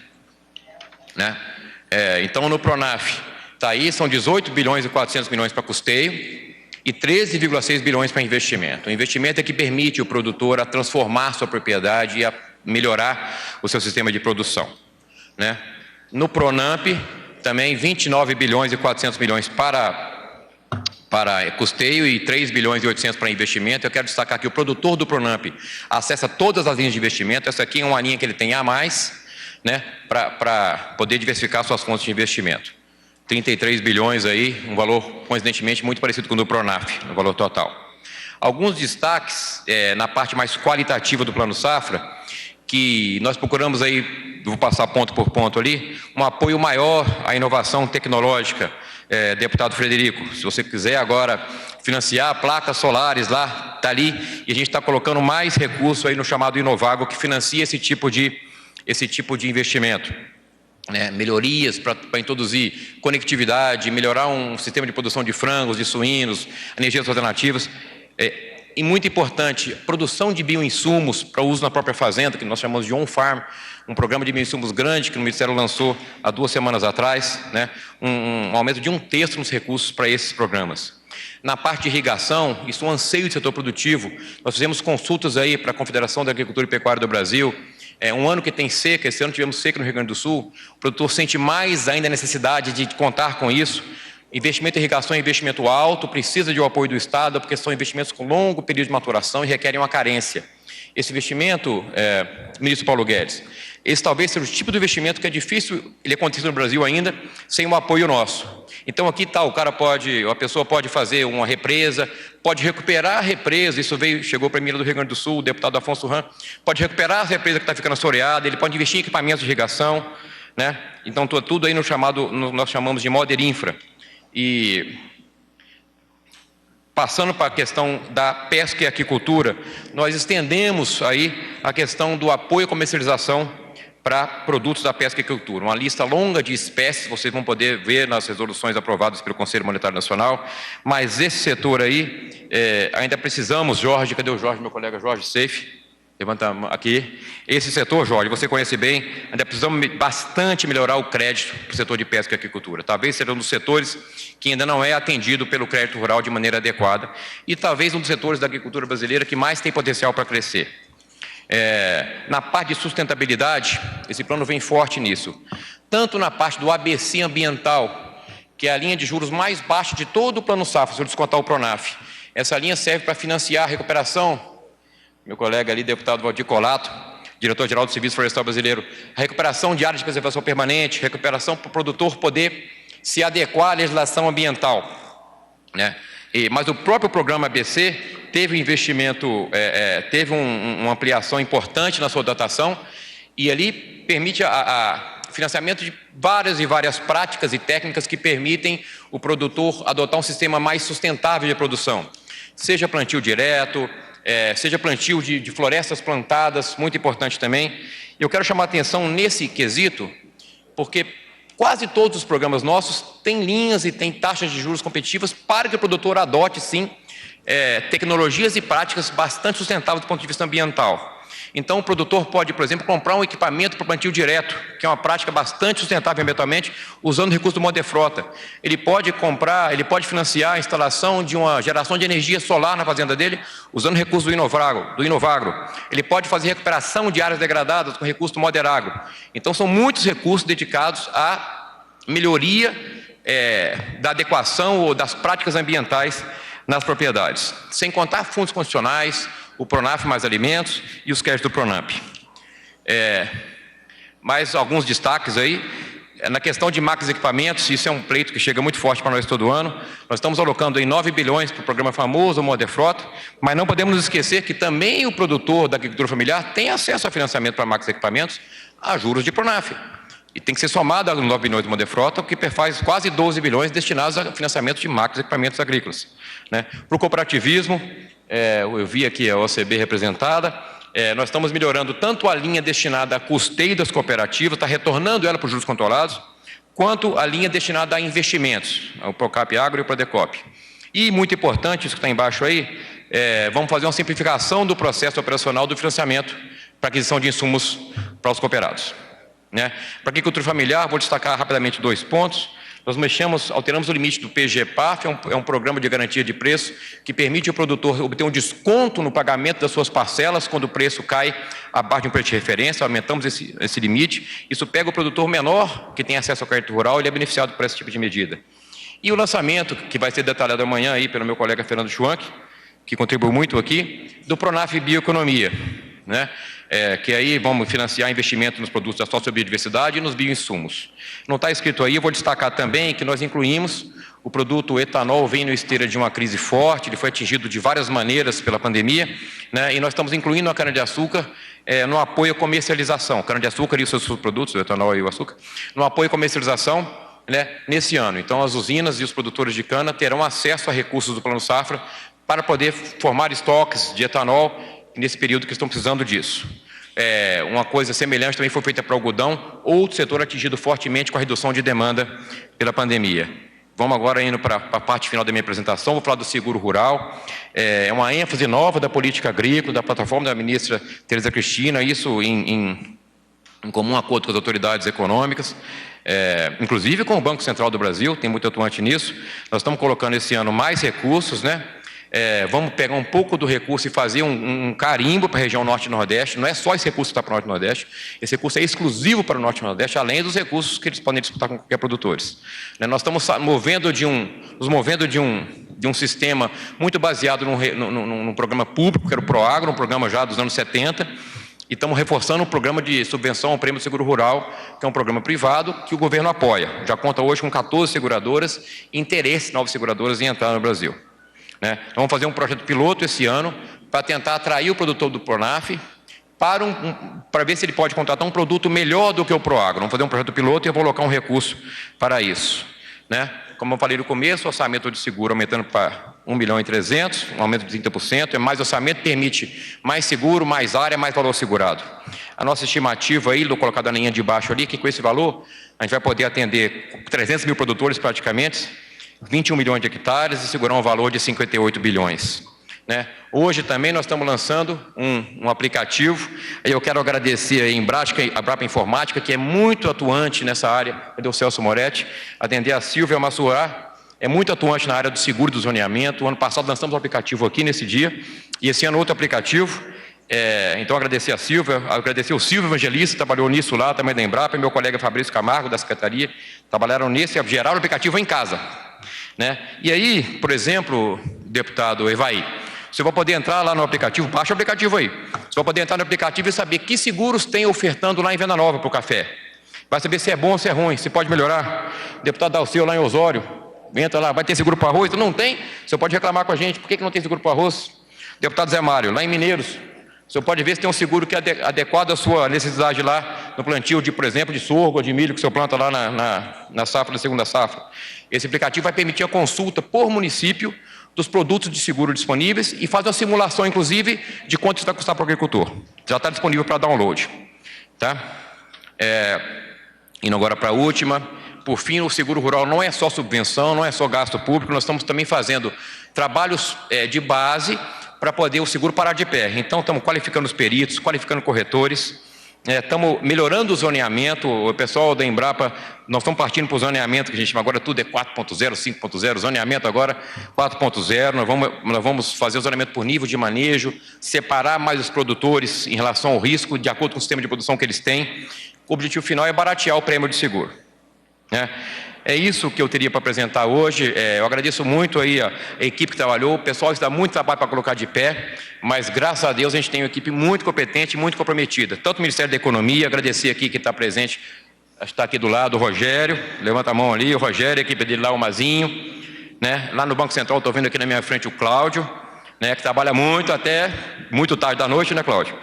Né? Então, no PRONAF, está aí, são 18 bilhões e 400 milhões para custeio e 13,6 bilhões para investimento. O investimento é que permite o produtor a transformar sua propriedade e a melhorar o seu sistema de produção. Né? No PRONAMP, também 29 bilhões e 400 milhões para custeio e 3 bilhões e 800 para investimento. Eu quero destacar que o produtor do PRONAMP acessa todas as linhas de investimento. Essa aqui é uma linha que ele tem a mais, né, para poder diversificar suas fontes de investimento. 33 bilhões aí, um valor coincidentemente muito parecido com o do PRONAF, no valor total. Alguns destaques na parte mais qualitativa do Plano Safra, que nós procuramos aí, vou passar ponto por ponto ali, um apoio maior à inovação tecnológica. Deputado Frederico, se você quiser agora financiar placas solares lá, está ali, e a gente está colocando mais recurso aí no chamado Inovago, que financia esse tipo de investimento. Melhorias para introduzir conectividade, melhorar um sistema de produção de frangos, de suínos, energias alternativas. E muito importante, produção de bioinsumos para uso na própria fazenda, que nós chamamos de on-farm, um programa de bioinsumos grande que o Ministério lançou há 2 semanas atrás, né? Um aumento de 1/3 nos recursos para esses programas. Na parte de irrigação, isso é um anseio do setor produtivo. Nós fizemos consultas aí para a Confederação da Agricultura e Pecuária do Brasil. Um ano que tem seca, esse ano tivemos seca no Rio Grande do Sul, o produtor sente mais ainda a necessidade de contar com isso. Investimento em irrigação é investimento alto, precisa de um apoio do Estado, porque são investimentos com longo período de maturação e requerem uma carência. Esse investimento, ministro Paulo Guedes, esse talvez seja o tipo de investimento que é difícil ele acontecer no Brasil ainda, sem um apoio nosso. Então aqui está, a pessoa pode fazer uma represa, pode recuperar a represa, isso chegou para a do Rio Grande do Sul, o deputado Afonso Ram, pode recuperar a represa que está ficando assoreada, ele pode investir em equipamentos de irrigação, né? Então tudo aí nós chamamos de Moder Infra. E passando para a questão da pesca e aquicultura, nós estendemos aí a questão do apoio à comercialização para produtos da pesca e aquicultura. Uma lista longa de espécies, vocês vão poder ver nas resoluções aprovadas pelo Conselho Monetário Nacional, mas esse setor aí, ainda precisamos, Jorge, cadê o Jorge, meu colega Jorge Seife? Levanta aqui. Esse setor, Jorge, você conhece bem, ainda precisamos bastante melhorar o crédito para o setor de pesca e aquicultura. Talvez seja um dos setores que ainda não é atendido pelo crédito rural de maneira adequada e talvez um dos setores da agricultura brasileira que mais tem potencial para crescer. Na parte de sustentabilidade, esse plano vem forte nisso. Tanto na parte do ABC ambiental, que é a linha de juros mais baixa de todo o Plano Safra, se eu descontar o PRONAF. Essa linha serve para financiar a recuperação. Meu colega ali, deputado Valdir Colato, diretor-geral do Serviço Florestal Brasileiro, a recuperação de áreas de preservação permanente, recuperação para o produtor poder se adequar à legislação ambiental. Né? Mas o próprio programa ABC teve investimento, teve uma ampliação importante na sua dotação e ali permite a financiamento de várias práticas e técnicas que permitem o produtor adotar um sistema mais sustentável de produção, seja plantio direto, seja plantio de florestas plantadas, muito importante também. Eu quero chamar a atenção nesse quesito, porque quase todos os programas nossos têm linhas e têm taxas de juros competitivas para que o produtor adote, sim, tecnologias e práticas bastante sustentáveis do ponto de vista ambiental. Então, o produtor pode, por exemplo, comprar um equipamento para plantio direto, que é uma prática bastante sustentável ambientalmente, usando o recurso do Moderfrota. Ele pode financiar a instalação de uma geração de energia solar na fazenda dele, usando o recurso do Inovagro. Ele pode fazer recuperação de áreas degradadas com o recurso do Moderagro. Então, são muitos recursos dedicados à melhoria da adequação ou das práticas ambientais nas propriedades. Sem contar fundos constitucionais, o Pronaf mais alimentos e os créditos do Pronamp. Mais alguns destaques aí. Na questão de máquinas e equipamentos, isso é um pleito que chega muito forte para nós todo ano. Nós estamos alocando aí 9 bilhões para o programa famoso, o Moderfrota, mas não podemos nos esquecer que também o produtor da agricultura familiar tem acesso a financiamento para máquinas e equipamentos a juros de Pronaf. E tem que ser somado aos 9 bilhões do Moderfrota, o que faz quase 12 bilhões destinados a financiamento de máquinas e equipamentos agrícolas. Né? Para o cooperativismo, eu vi aqui a OCB representada, nós estamos melhorando tanto a linha destinada a custeio das cooperativas, está retornando ela para os juros controlados, quanto a linha destinada a investimentos, o Procap Agro e o Prodecop. E, muito importante, isso que está embaixo aí, vamos fazer uma simplificação do processo operacional do financiamento para aquisição de insumos para os cooperados. Né? Para a agricultura familiar, vou destacar rapidamente 2 pontos. Nós alteramos o limite do PGPAF, é um programa de garantia de preço que permite ao produtor obter um desconto no pagamento das suas parcelas quando o preço cai abaixo de um preço de referência. Aumentamos esse limite. Isso pega o produtor menor que tem acesso ao crédito rural, ele é beneficiado por esse tipo de medida. E o lançamento, que vai ser detalhado amanhã aí pelo meu colega Fernando Schwanck, que contribuiu muito aqui, do Pronaf Bioeconomia, né? Que aí vamos financiar investimento nos produtos da sociobiodiversidade e nos bioinsumos. Não está escrito aí, eu vou destacar também que nós incluímos o produto etanol, vem na esteira de uma crise forte, ele foi atingido de várias maneiras pela pandemia, né? E nós estamos incluindo a cana-de-açúcar no apoio à comercialização, cana-de-açúcar e os seus produtos, o etanol e o açúcar, no apoio à comercialização, né, nesse ano. Então, as usinas e os produtores de cana terão acesso a recursos do Plano Safra para poder formar estoques de etanol nesse período que estão precisando disso. Uma coisa semelhante também foi feita para o algodão, outro setor atingido fortemente com a redução de demanda pela pandemia. Vamos agora indo para a parte final da minha apresentação, vou falar do seguro rural. É uma ênfase nova da política agrícola, da plataforma da ministra Tereza Cristina, isso em comum acordo com as autoridades econômicas, inclusive com o Banco Central do Brasil, tem muito atuante nisso. Nós estamos colocando esse ano mais recursos, né? Vamos pegar um pouco do recurso e fazer um carimbo para a região Norte e Nordeste. Não é só esse recurso que está para o Norte e Nordeste, esse recurso é exclusivo para o Norte e Nordeste, além dos recursos que eles podem disputar com qualquer produtores. Nós estamos nos movendo de um sistema muito baseado num programa público, que era o ProAgro, um programa já dos anos 70, e estamos reforçando um programa de subvenção ao prêmio do seguro rural, que é um programa privado que o governo apoia. Já conta hoje com 14 seguradoras e interesse de novas seguradoras em entrar no Brasil. Então, vamos fazer um projeto piloto esse ano para tentar atrair o produtor do Pronaf para ver se ele pode contratar um produto melhor do que o ProAgro. Vamos fazer um projeto piloto e eu vou alocar um recurso para isso. Como eu falei no começo, o orçamento de seguro aumentando para 1.300.000, um aumento de 30%, mais orçamento permite mais seguro, mais área, mais valor segurado. A nossa estimativa aí, colocada na linha de baixo ali, que com esse valor a gente vai poder atender 300 mil produtores praticamente, 21 milhões de hectares e segurar um valor de 58 bilhões. Hoje também nós estamos lançando um aplicativo, aí eu quero agradecer a Embrapa Informática, que é muito atuante nessa área, cadê o Celso Moretti, atender a Silvia Massurá, é muito atuante na área do seguro do zoneamento. O ano passado lançamos um aplicativo aqui nesse dia, e esse ano outro aplicativo. Então agradecer a Silvia, agradecer o Silvio Evangelista, que trabalhou nisso lá, também da Embrapa, e meu colega Fabrício Camargo, da Secretaria, trabalharam nesse, geraram o aplicativo em casa. E aí, por exemplo, deputado Evaí, você vai poder entrar lá no aplicativo, baixa o aplicativo aí, você vai poder entrar no aplicativo e saber que seguros tem ofertando lá em Venda Nova para o café. Vai saber se é bom ou se é ruim, se pode melhorar. Deputado Dalceu lá em Osório, entra lá, vai ter seguro para arroz? Não tem? Você pode reclamar com a gente, por que não tem seguro para arroz? Deputado Zé Mário, lá em Mineiros, você pode ver se tem um seguro que é adequado à sua necessidade lá no plantio de, por exemplo, de sorgo ou de milho que o senhor planta lá na safra, na segunda safra. Esse aplicativo vai permitir a consulta por município dos produtos de seguro disponíveis e faz uma simulação, inclusive, de quanto isso vai custar para o agricultor. Já está disponível para download. Indo agora para a última. Por fim, o seguro rural não é só subvenção, não é só gasto público, nós estamos também fazendo trabalhos de base para poder o seguro parar de pé. Então, estamos qualificando os peritos, qualificando corretores, estamos melhorando o zoneamento. O pessoal da Embrapa, nós estamos partindo para o zoneamento, que a gente chama agora tudo é 4.0, 5.0, zoneamento agora 4.0, nós vamos fazer o zoneamento por nível de manejo, separar mais os produtores em relação ao risco, de acordo com o sistema de produção que eles têm. O objetivo final é baratear o prêmio de seguro. É isso que eu teria para apresentar hoje. Eu agradeço muito aí a equipe que trabalhou, o pessoal que dá muito trabalho para colocar de pé, mas graças a Deus a gente tem uma equipe muito competente, muito comprometida. Tanto o Ministério da Economia, agradecer aqui quem está presente, está aqui do lado o Rogério, levanta a mão ali, o Rogério, a equipe dele lá, o Mazinho, né? Lá no Banco Central, estou vendo aqui na minha frente o Cláudio, né? Que trabalha muito até muito tarde da noite, né, Cláudio?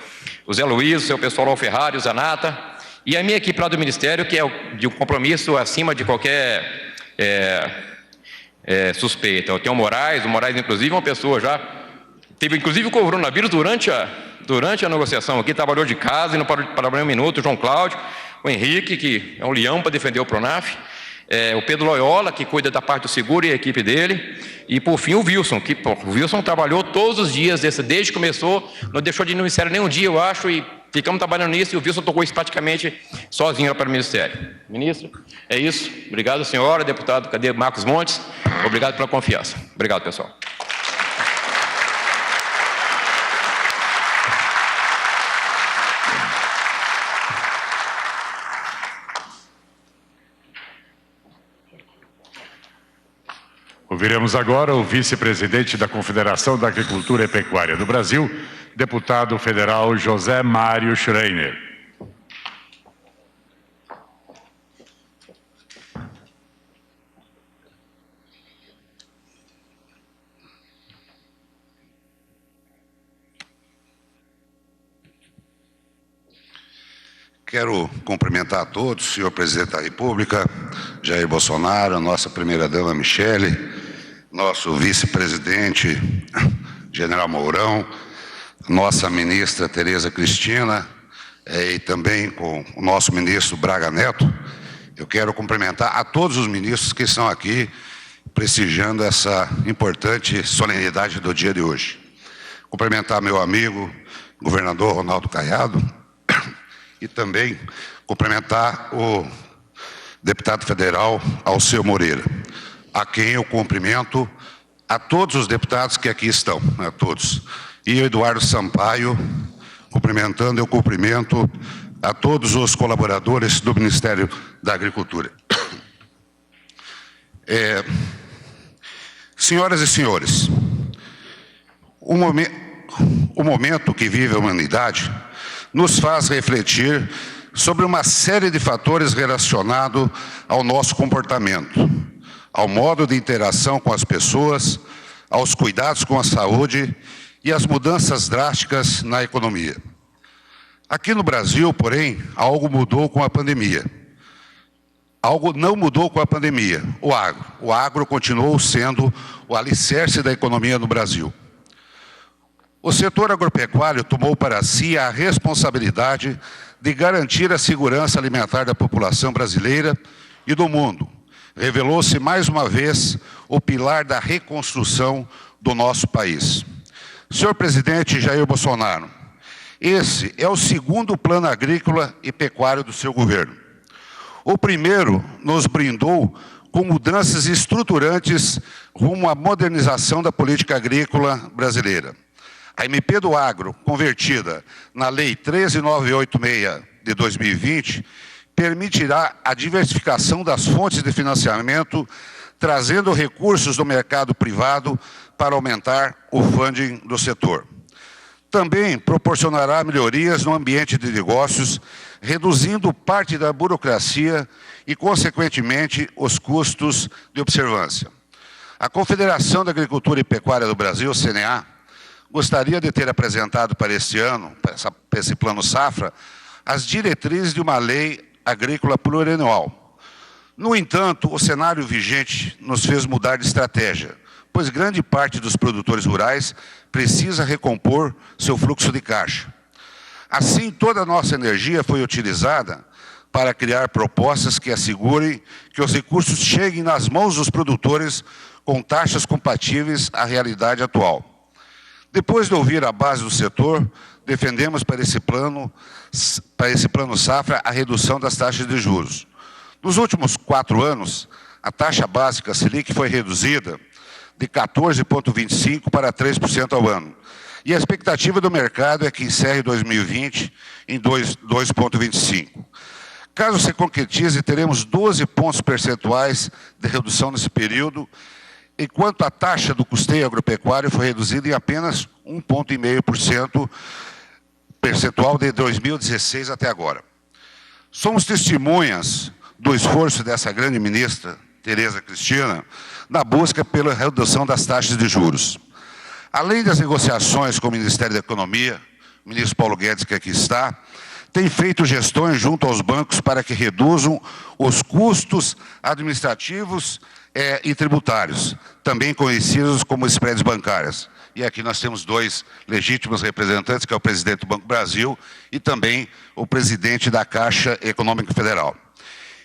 O Zé Luiz, o seu pessoal lá, o Ferrari, o Zanata. E a minha equipe lá do Ministério, que é de um compromisso acima de qualquer suspeita. Eu tenho o Moraes inclusive é uma pessoa já, teve inclusive o coronavírus durante a negociação aqui, trabalhou de casa e não parou um minuto, o João Cláudio, o Henrique, que é um leão para defender o Pronaf, o Pedro Loyola, que cuida da parte do seguro e a equipe dele, e por fim o Wilson, o Wilson trabalhou todos os dias, desde que começou, não deixou de ir no Ministério nem um dia, eu acho, e ficamos trabalhando nisso, e o Wilson tocou isso praticamente sozinho para o Ministério. Ministro, é isso. Obrigado, senhora, deputado Marcos Montes. Obrigado pela confiança. Obrigado, pessoal. Ouviremos agora o vice-presidente da Confederação da Agricultura e Pecuária do Brasil, deputado federal José Mário Schreiner. Quero cumprimentar a todos, senhor presidente da República, Jair Bolsonaro, nossa primeira-dama Michele, nosso vice-presidente, general Mourão, nossa ministra Tereza Cristina e também com o nosso ministro Braga Neto. Eu quero cumprimentar a todos os ministros que estão aqui prestigiando essa importante solenidade do dia de hoje. Cumprimentar meu amigo, governador Ronaldo Caiado, e também cumprimentar o deputado federal Alceu Moreira, a quem eu cumprimento, a todos os deputados que aqui estão, a todos. E o Eduardo Sampaio, cumprimentando, eu cumprimento a todos os colaboradores do Ministério da Agricultura. Senhoras e senhores, o momento que vive a humanidade nos faz refletir sobre uma série de fatores relacionados ao nosso comportamento, ao modo de interação com as pessoas, aos cuidados com a saúde e às mudanças drásticas na economia. Aqui no Brasil, porém, algo mudou com a pandemia. Algo não mudou com a pandemia, o agro. O agro continuou sendo o alicerce da economia no Brasil. O setor agropecuário tomou para si a responsabilidade de garantir a segurança alimentar da população brasileira e do mundo. Revelou-se mais uma vez o pilar da reconstrução do nosso país. Senhor presidente Jair Bolsonaro, esse é o segundo plano agrícola e pecuário do seu governo. O primeiro nos brindou com mudanças estruturantes rumo à modernização da política agrícola brasileira. A MP do Agro, convertida na Lei 13986 de 2020, permitirá a diversificação das fontes de financiamento, trazendo recursos do mercado privado para aumentar o funding do setor. Também proporcionará melhorias no ambiente de negócios, reduzindo parte da burocracia e, consequentemente, os custos de observância. A Confederação da Agricultura e Pecuária do Brasil, CNA, gostaria de ter apresentado para este ano, para esse plano safra, as diretrizes de uma lei agrícola plurianual. No entanto, o cenário vigente nos fez mudar de estratégia, pois grande parte dos produtores rurais precisa recompor seu fluxo de caixa. Assim, toda a nossa energia foi utilizada para criar propostas que assegurem que os recursos cheguem nas mãos dos produtores com taxas compatíveis à realidade atual. Depois de ouvir a base do setor, defendemos para esse plano safra a redução das taxas de juros. Nos últimos 4 anos, a taxa básica Selic foi reduzida de 14,25% para 3% ao ano. E a expectativa do mercado é que encerre 2020 em 2,25%. Caso se concretize, teremos 12 pontos percentuais de redução nesse período, enquanto a taxa do custeio agropecuário foi reduzida em apenas 1,5% percentual de 2016 até agora. Somos testemunhas do esforço dessa grande ministra, Tereza Cristina, na busca pela redução das taxas de juros. Além das negociações com o Ministério da Economia, o ministro Paulo Guedes, que aqui está, tem feito gestões junto aos bancos para que reduzam os custos administrativos e tributários, também conhecidos como spreads bancárias. E aqui nós temos 2 legítimos representantes, que é o presidente do Banco do Brasil e também o presidente da Caixa Econômica Federal.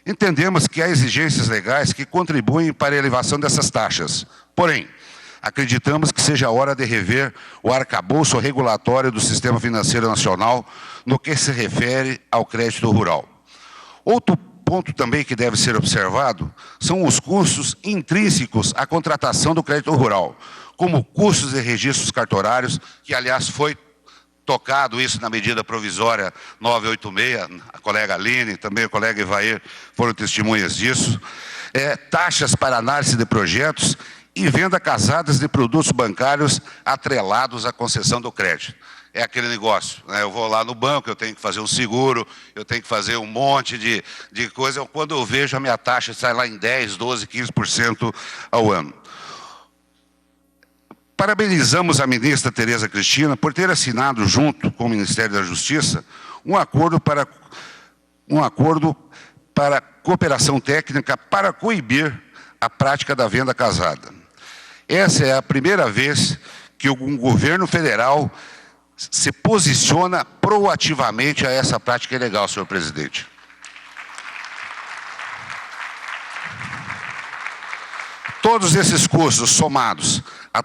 Entendemos que há exigências legais que contribuem para a elevação dessas taxas. Porém, acreditamos que seja a hora de rever o arcabouço regulatório do Sistema Financeiro Nacional no que se refere ao crédito rural. Outro ponto também que deve ser observado são os custos intrínsecos à contratação do crédito rural, como custos de registros cartorários, que aliás foi tocado isso na medida provisória 986, a colega Aline, também o colega Ivair foram testemunhas disso, taxas para análise de projetos e venda casadas de produtos bancários atrelados à concessão do crédito. É aquele negócio, né? Eu vou lá no banco, eu tenho que fazer um seguro, eu tenho que fazer um monte de coisa. Quando eu vejo, a minha taxa sai lá em 10%, 12%, 15% ao ano. Parabenizamos a ministra Tereza Cristina por ter assinado, junto com o Ministério da Justiça, um acordo para cooperação técnica para coibir a prática da venda casada. Essa é a primeira vez que um governo federal se posiciona proativamente a essa prática ilegal, senhor presidente. Todos esses custos somados, a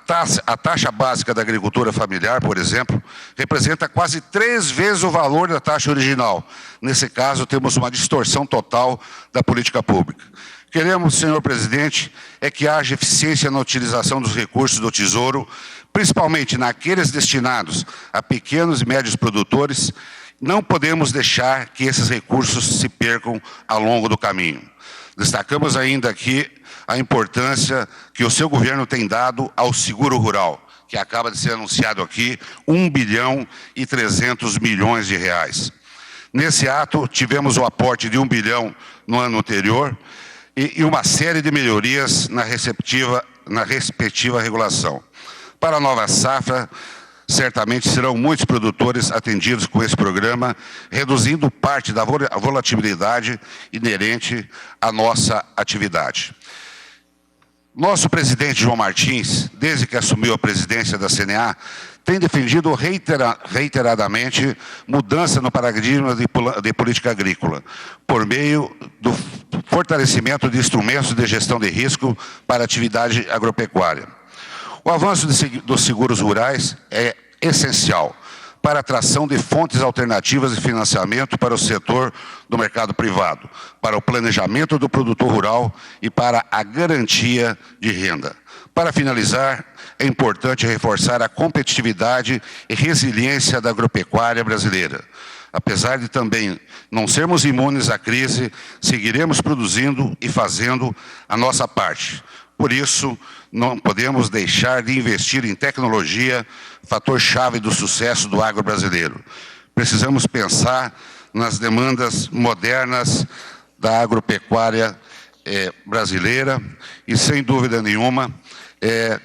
taxa básica da agricultura familiar, por exemplo, representa quase 3 vezes o valor da taxa original. Nesse caso, temos uma distorção total da política pública. Queremos, senhor presidente, é que haja eficiência na utilização dos recursos do Tesouro, principalmente naqueles destinados a pequenos e médios produtores. Não podemos deixar que esses recursos se percam ao longo do caminho. Destacamos ainda aqui a importância que o seu governo tem dado ao seguro rural, que acaba de ser anunciado aqui, 1,3 bilhão de reais. Nesse ato, tivemos o aporte de 1 bilhão no ano anterior e uma série de melhorias na respectiva regulação. Para a nova safra, certamente serão muitos produtores atendidos com esse programa, reduzindo parte da volatilidade inerente à nossa atividade. Nosso presidente João Martins, desde que assumiu a presidência da CNA, tem defendido reiteradamente mudança no paradigma de política agrícola, por meio do fortalecimento de instrumentos de gestão de risco para a atividade agropecuária. O avanço dos seguros rurais é essencial para a atração de fontes alternativas de financiamento para o setor do mercado privado, para o planejamento do produtor rural e para a garantia de renda. Para finalizar, é importante reforçar a competitividade e resiliência da agropecuária brasileira. Apesar de também não sermos imunes à crise, seguiremos produzindo e fazendo a nossa parte. Por isso, não podemos deixar de investir em tecnologia, fator-chave do sucesso do agro brasileiro. Precisamos pensar nas demandas modernas da agropecuária brasileira e, sem dúvida nenhuma,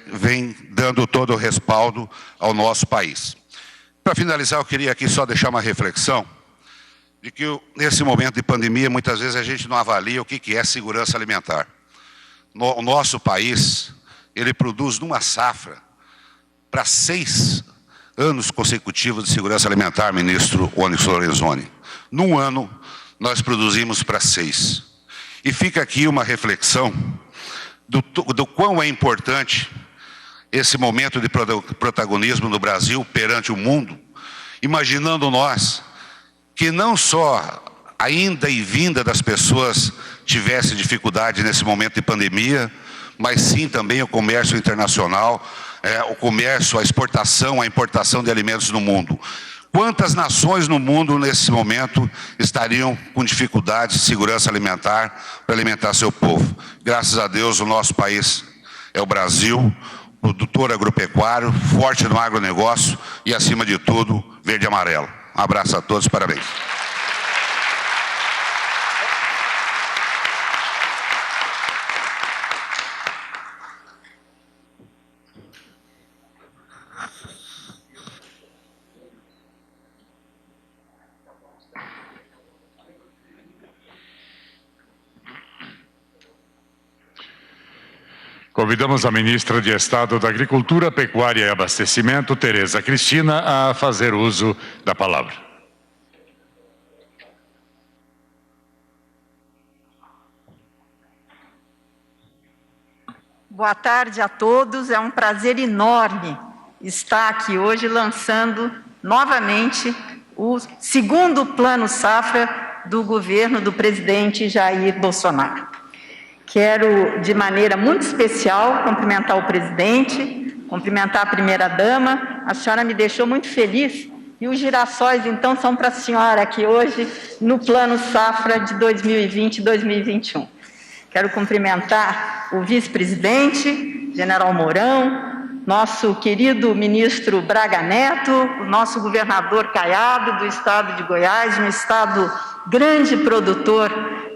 vem dando todo o respaldo ao nosso país. Para finalizar, eu queria aqui só deixar uma reflexão de que, nesse momento de pandemia, muitas vezes a gente não avalia o que é segurança alimentar. O nosso país, ele produz numa safra para 6 anos consecutivos de segurança alimentar, ministro Onyx Lorenzoni. Num ano, nós produzimos para 6. E fica aqui uma reflexão do quão é importante esse momento de protagonismo no Brasil perante o mundo, imaginando nós que não só a ida e vinda das pessoas tivesse dificuldade nesse momento de pandemia, mas sim também o comércio internacional, o comércio, a exportação, a importação de alimentos no mundo. Quantas nações no mundo, nesse momento, estariam com dificuldade de segurança alimentar para alimentar seu povo? Graças a Deus, o nosso país é o Brasil, produtor agropecuário, forte no agronegócio e, acima de tudo, verde e amarelo. Um abraço a todos, parabéns. Convidamos a ministra de Estado da Agricultura, Pecuária e Abastecimento, Tereza Cristina, a fazer uso da palavra. Boa tarde a todos. É um prazer enorme estar aqui hoje lançando novamente o segundo Plano Safra do governo do presidente Jair Bolsonaro. Quero, de maneira muito especial, cumprimentar o presidente, cumprimentar a primeira-dama. A senhora me deixou muito feliz. E os girassóis, então, são para a senhora aqui hoje, no Plano Safra de 2020 e 2021. Quero cumprimentar o vice-presidente, general Mourão, nosso querido ministro Braga Neto, o nosso governador Caiado, do estado de Goiás, um estado grande produtor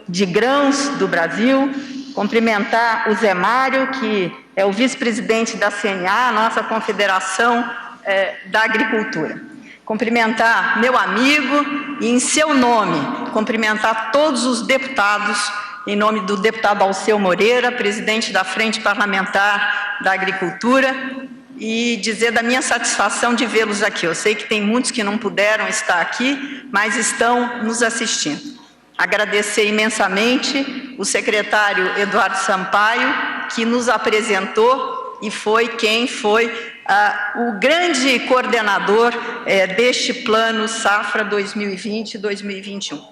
de grãos do Brasil. Cumprimentar o Zé Mário, que é o vice-presidente da CNA, a nossa Confederação da Agricultura. Cumprimentar meu amigo e, em seu nome, cumprimentar todos os deputados, em nome do deputado Alceu Moreira, presidente da Frente Parlamentar da Agricultura, e dizer da minha satisfação de vê-los aqui. Eu sei que tem muitos que não puderam estar aqui, mas estão nos assistindo. Agradecer imensamente o secretário Eduardo Sampaio, que nos apresentou e foi quem foi o grande coordenador deste Plano Safra 2020-2021.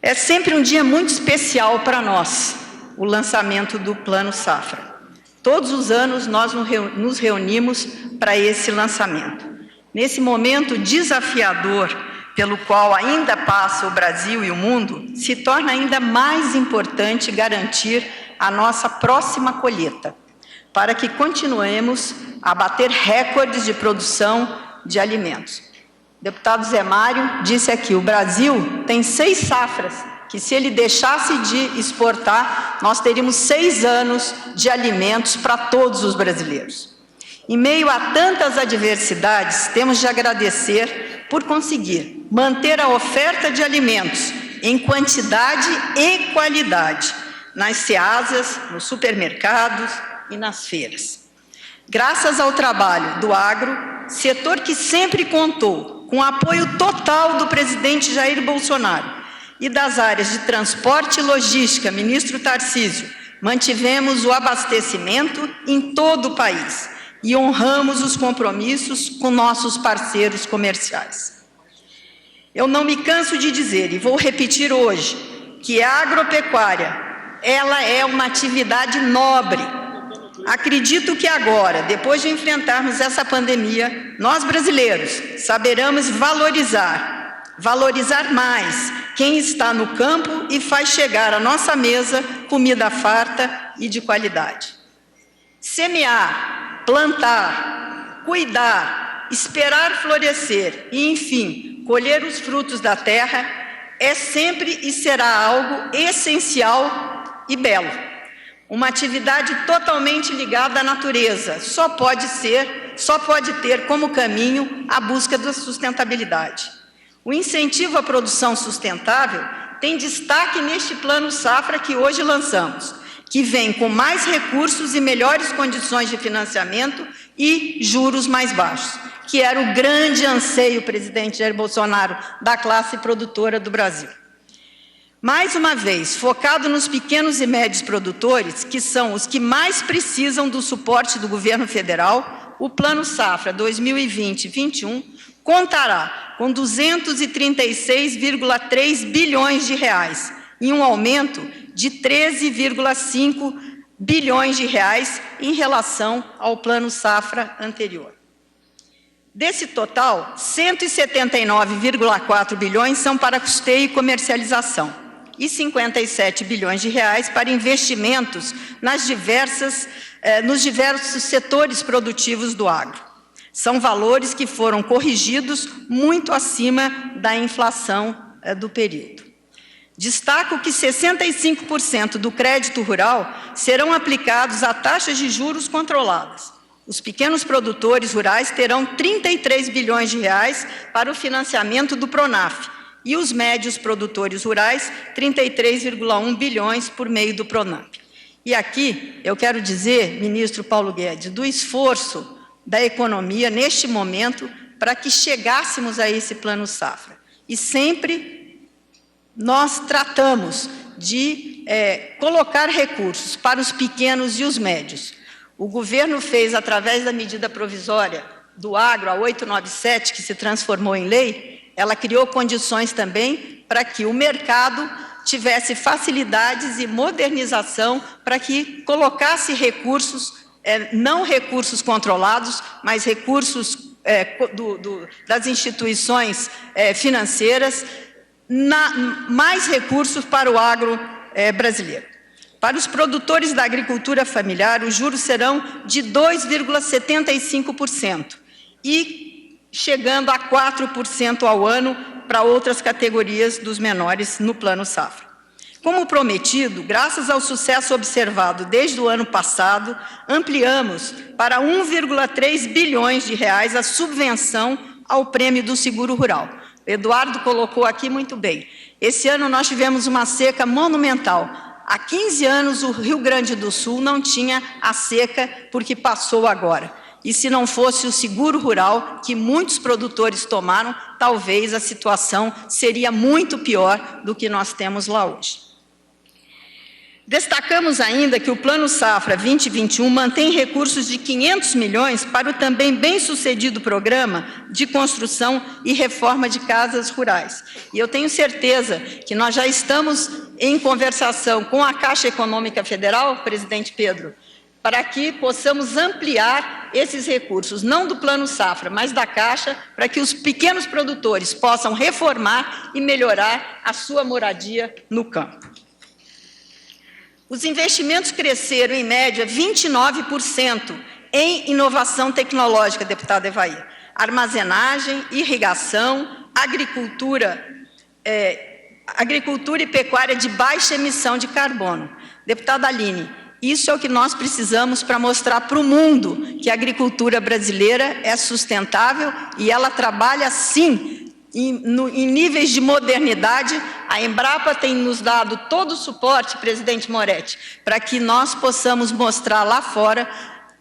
É sempre um dia muito especial para nós, o lançamento do Plano Safra. Todos os anos nós nos reunimos para esse lançamento. Nesse momento desafiador pelo qual ainda passa o Brasil e o mundo, se torna ainda mais importante garantir a nossa próxima colheita, para que continuemos a bater recordes de produção de alimentos. O deputado Zé Mário disse aqui, o Brasil tem 6 safras, que se ele deixasse de exportar, nós teríamos 6 anos de alimentos para todos os brasileiros. Em meio a tantas adversidades, temos de agradecer por conseguir manter a oferta de alimentos em quantidade e qualidade nas ceasas, nos supermercados e nas feiras. Graças ao trabalho do agro, setor que sempre contou com o apoio total do presidente Jair Bolsonaro e das áreas de transporte e logística, ministro Tarcísio, mantivemos o abastecimento em todo o país e honramos os compromissos com nossos parceiros comerciais. Eu não me canso de dizer, e vou repetir hoje, que a agropecuária, ela é uma atividade nobre. Acredito que agora, depois de enfrentarmos essa pandemia, nós brasileiros saberemos valorizar mais quem está no campo e faz chegar à nossa mesa comida farta e de qualidade. Semear, plantar, cuidar, esperar florescer e, enfim, colher os frutos da terra é sempre e será algo essencial e belo. Uma atividade totalmente ligada à natureza, só pode ter como caminho a busca da sustentabilidade. O incentivo à produção sustentável tem destaque neste Plano Safra que hoje lançamos, que vem com mais recursos e melhores condições de financiamento e juros mais baixos, que era o grande anseio, presidente Jair Bolsonaro, da classe produtora do Brasil. Mais uma vez, focado nos pequenos e médios produtores, que são os que mais precisam do suporte do governo federal, o Plano Safra 2020-21 contará com 236,3 bilhões de reais, e um aumento de 13,5 bilhões de reais em relação ao Plano Safra anterior. Desse total, 179,4 bilhões são para custeio e comercialização e 57 bilhões de reais para investimentos nos diversos setores produtivos do agro. São valores que foram corrigidos muito acima da inflação do período. Destaco que 65% do crédito rural serão aplicados a taxas de juros controladas. Os pequenos produtores rurais terão 33 bilhões de reais para o financiamento do PRONAF e os médios produtores rurais 33,1 bilhões por meio do PRONAF. E aqui eu quero dizer, ministro Paulo Guedes, do esforço da economia neste momento para que chegássemos a esse Plano Safra. E sempre nós tratamos de colocar recursos para os pequenos e os médios. O governo fez, através da medida provisória do agro, a 897, que se transformou em lei, ela criou condições também para que o mercado tivesse facilidades e modernização para que colocasse recursos, não recursos controlados, mas recursos das instituições financeiras, mais recursos para o agro brasileiro. Para os produtores da agricultura familiar, os juros serão de 2,75% e chegando a 4% ao ano para outras categorias dos menores no Plano Safra. Como prometido, graças ao sucesso observado desde o ano passado, ampliamos para 1,3 bilhões de reais a subvenção ao prêmio do seguro rural. O Eduardo colocou aqui muito bem. Esse ano nós tivemos uma seca monumental. Há 15 anos o Rio Grande do Sul não tinha a seca porque passou agora. E se não fosse o seguro rural que muitos produtores tomaram, talvez a situação seria muito pior do que nós temos lá hoje. Destacamos ainda que o Plano Safra 2021 mantém recursos de 500 milhões para o também bem-sucedido programa de construção e reforma de casas rurais. E eu tenho certeza que nós já estamos em conversação com a Caixa Econômica Federal, presidente Pedro, para que possamos ampliar esses recursos, não do Plano Safra, mas da Caixa, para que os pequenos produtores possam reformar e melhorar a sua moradia no campo. Os investimentos cresceram, em média, 29% em inovação tecnológica, deputada Evair. Armazenagem, irrigação, agricultura e pecuária de baixa emissão de carbono. Deputada Aline, isso é o que nós precisamos para mostrar para o mundo que a agricultura brasileira é sustentável e ela trabalha, sim, em níveis de modernidade. A Embrapa tem nos dado todo o suporte, presidente Moretti, para que nós possamos mostrar lá fora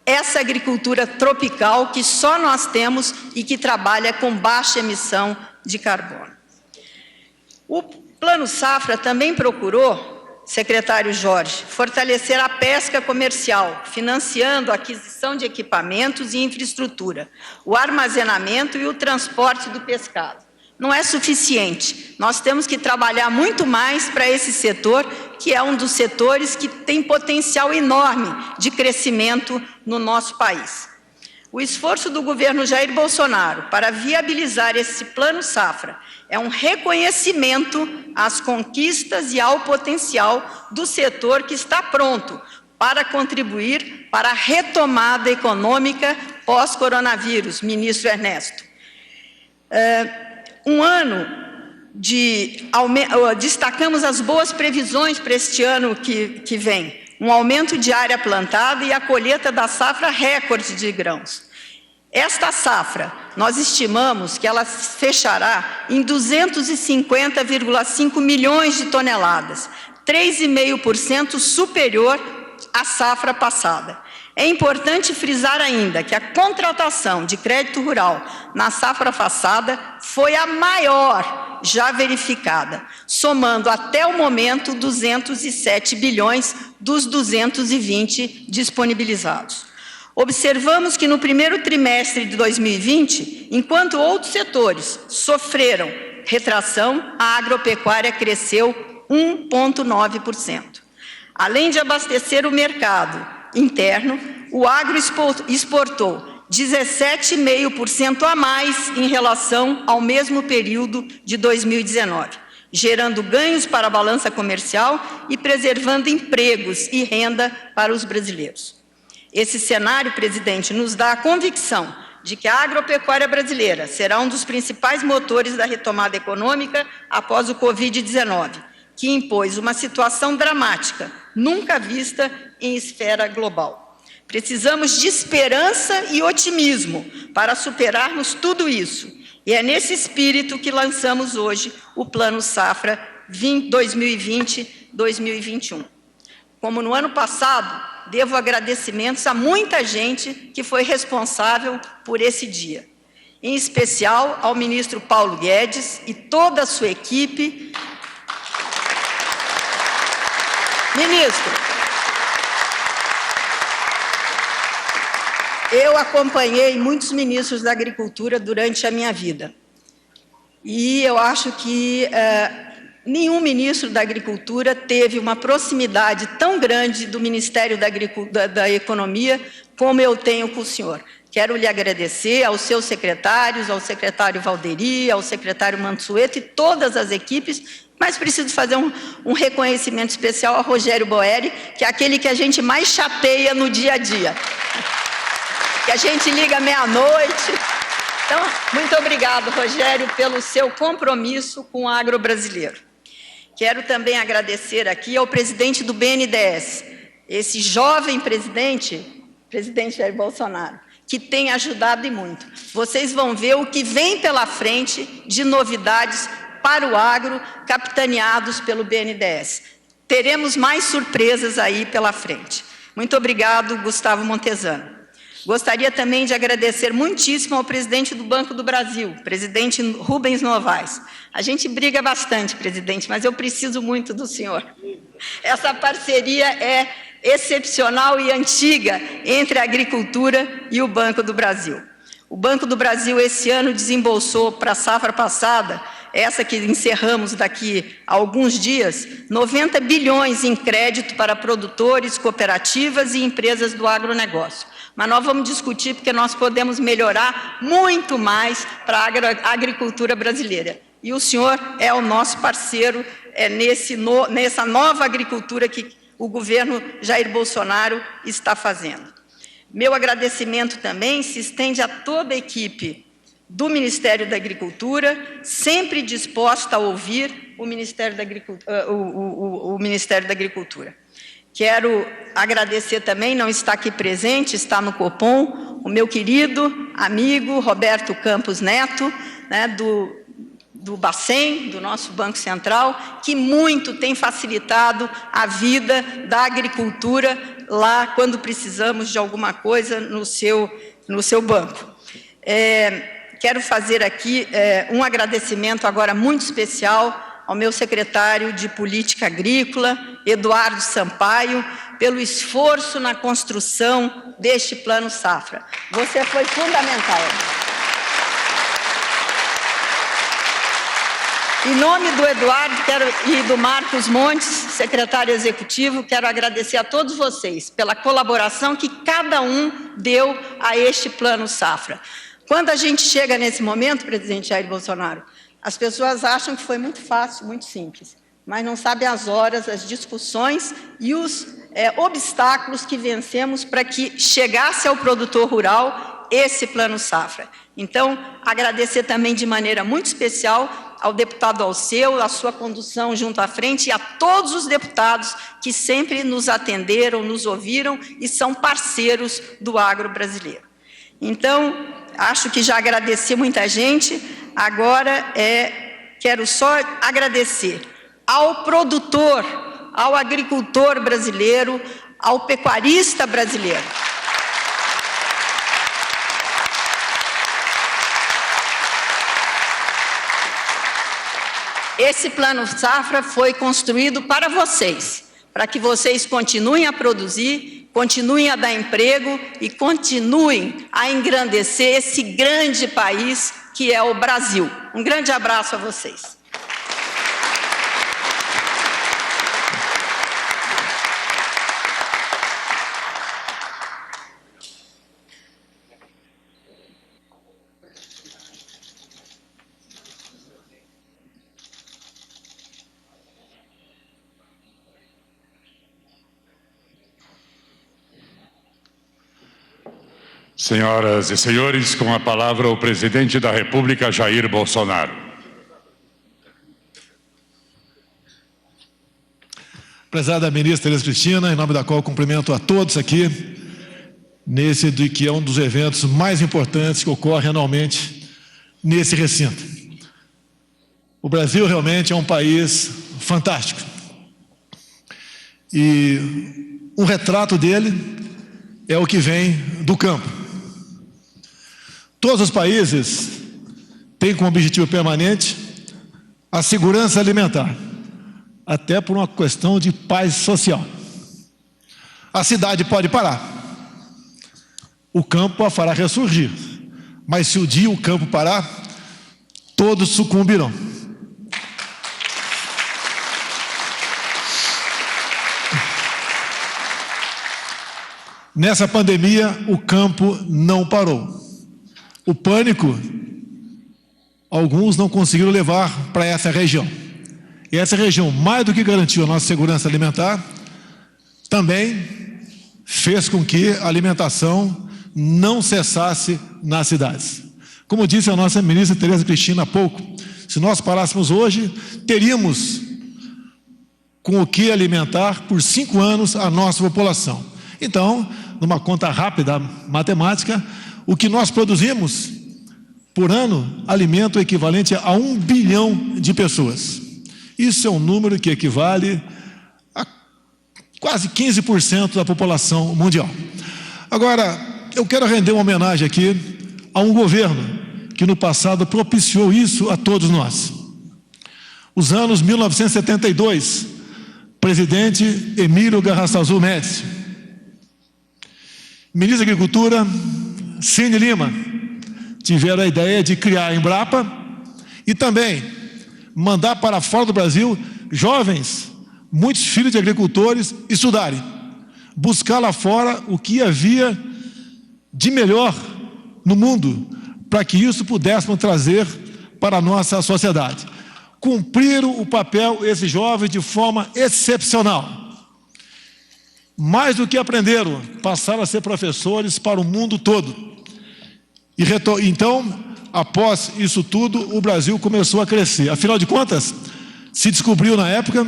essa agricultura tropical que só nós temos e que trabalha com baixa emissão de carbono. O Plano Safra também procurou, secretário Jorge, fortalecer a pesca comercial, financiando a aquisição de equipamentos e infraestrutura, o armazenamento e o transporte do pescado. Não é suficiente. Nós temos que trabalhar muito mais para esse setor, que é um dos setores que tem potencial enorme de crescimento no nosso país. O esforço do governo Jair Bolsonaro para viabilizar esse Plano Safra é um reconhecimento às conquistas e ao potencial do setor que está pronto para contribuir para a retomada econômica pós-coronavírus, ministro Ernesto. Destacamos as boas previsões para este ano que vem. Um aumento de área plantada e a colheita da safra recorde de grãos. Esta safra, nós estimamos que ela fechará em 250,5 milhões de toneladas, 3,5% superior à safra passada. É importante frisar ainda que a contratação de crédito rural na safra passada foi a maior já verificada, somando até o momento 207 bilhões dos 220 disponibilizados. Observamos que no primeiro trimestre de 2020, enquanto outros setores sofreram retração, a agropecuária cresceu 1,9%. Além de abastecer o mercado interno, o agro exportou 17,5% a mais em relação ao mesmo período de 2019, gerando ganhos para a balança comercial e preservando empregos e renda para os brasileiros. Esse cenário, presidente, nos dá a convicção de que a agropecuária brasileira será um dos principais motores da retomada econômica após o Covid-19, que impôs uma situação dramática, nunca vista em esfera global. Precisamos de esperança e otimismo para superarmos tudo isso. E é nesse espírito que lançamos hoje o Plano Safra 2020-2021. Como no ano passado, devo agradecimentos a muita gente que foi responsável por esse dia. Em especial ao ministro Paulo Guedes e toda a sua equipe. Ministro, eu acompanhei muitos ministros da Agricultura durante a minha vida. E eu acho que nenhum ministro da Agricultura teve uma proximidade tão grande do Ministério da Economia como eu tenho com o senhor. Quero lhe agradecer aos seus secretários, ao secretário Valderi, ao secretário Mansueto e todas as equipes, mas preciso fazer um reconhecimento especial ao Rogério Boeri, que é aquele que a gente mais chateia no dia a dia, que a gente liga meia-noite. Então, muito obrigado, Rogério, pelo seu compromisso com o agro brasileiro. Quero também agradecer aqui ao presidente do BNDES, esse jovem presidente Jair Bolsonaro, que tem ajudado e muito. Vocês vão ver o que vem pela frente de novidades para o agro, capitaneados pelo BNDES. Teremos mais surpresas aí pela frente. Muito obrigado, Gustavo Montesano. Gostaria também de agradecer muitíssimo ao presidente do Banco do Brasil, presidente Rubens Novaes. A gente briga bastante, presidente, mas eu preciso muito do senhor. Essa parceria é excepcional e antiga entre a agricultura e o Banco do Brasil. O Banco do Brasil, esse ano, desembolsou para a safra passada, essa que encerramos daqui a alguns dias, 90 bilhões em crédito para produtores, cooperativas e empresas do agronegócio. Mas nós vamos discutir porque nós podemos melhorar muito mais para a agricultura brasileira. E o senhor é o nosso parceiro nessa nova agricultura que o governo Jair Bolsonaro está fazendo. Meu agradecimento também se estende a toda a equipe do Ministério da Agricultura, sempre disposta a ouvir o Ministério da Agricultura. Quero agradecer também, não está aqui presente, está no Copom, o meu querido amigo Roberto Campos Neto, né, do Bacen, do nosso Banco Central, que muito tem facilitado a vida da agricultura lá quando precisamos de alguma coisa no seu banco. Quero fazer aqui um agradecimento agora muito especial ao meu secretário de Política Agrícola, Eduardo Sampaio, pelo esforço na construção deste Plano Safra. Você foi fundamental. Em nome do Eduardo e do Marcos Montes, secretário executivo, quero agradecer a todos vocês pela colaboração que cada um deu a este Plano Safra. Quando a gente chega nesse momento, presidente Jair Bolsonaro, as pessoas acham que foi muito fácil, muito simples, mas não sabem as horas, as discussões e os obstáculos que vencemos para que chegasse ao produtor rural esse Plano Safra. Então, agradecer também de maneira muito especial ao deputado Alceu, a sua condução junto à frente e a todos os deputados que sempre nos atenderam, nos ouviram e são parceiros do agro brasileiro. Então, acho que já agradeci muita gente, agora quero só agradecer ao produtor, ao agricultor brasileiro, ao pecuarista brasileiro. Esse Plano Safra foi construído para vocês, para que vocês continuem a produzir, continuem a dar emprego e continuem a engrandecer esse grande país que é o Brasil. Um grande abraço a vocês. Senhoras e senhores, com a palavra o presidente da República, Jair Bolsonaro. Prezada ministra Tereza Cristina, em nome da qual cumprimento a todos aqui, nesse que é um dos eventos mais importantes que ocorre anualmente nesse recinto. O Brasil realmente é um país fantástico. E um retrato dele é o que vem do campo. Todos os países têm como objetivo permanente a segurança alimentar, até por uma questão de paz social. A cidade pode parar, o campo a fará ressurgir, mas se o dia o campo parar, todos sucumbirão. Nessa pandemia, o campo não parou. O pânico, alguns não conseguiram levar para essa região. E essa região, mais do que garantiu a nossa segurança alimentar, também fez com que a alimentação não cessasse nas cidades. Como disse a nossa ministra Tereza Cristina há pouco, se nós parássemos hoje, teríamos com o que alimentar por 5 anos a nossa população. Então, numa conta rápida matemática, o que nós produzimos por ano alimenta o equivalente a 1 bilhão de pessoas. Isso é um número que equivale a quase 15% da população mundial. Agora, eu quero render uma homenagem aqui a um governo que no passado propiciou isso a todos nós. Os anos 1972, presidente Emílio Garrastazu Médici, ministro da Agricultura, Cine Lima, tiveram a ideia de criar a Embrapa e também mandar para fora do Brasil jovens, muitos filhos de agricultores, estudarem, buscar lá fora o que havia de melhor no mundo, para que isso pudéssemos trazer para a nossa sociedade. Cumpriram o papel, esses jovens, de forma excepcional. Mais do que aprenderam, passaram a ser professores para o mundo todo. Então, após isso tudo, o Brasil começou a crescer. Afinal de contas, se descobriu na época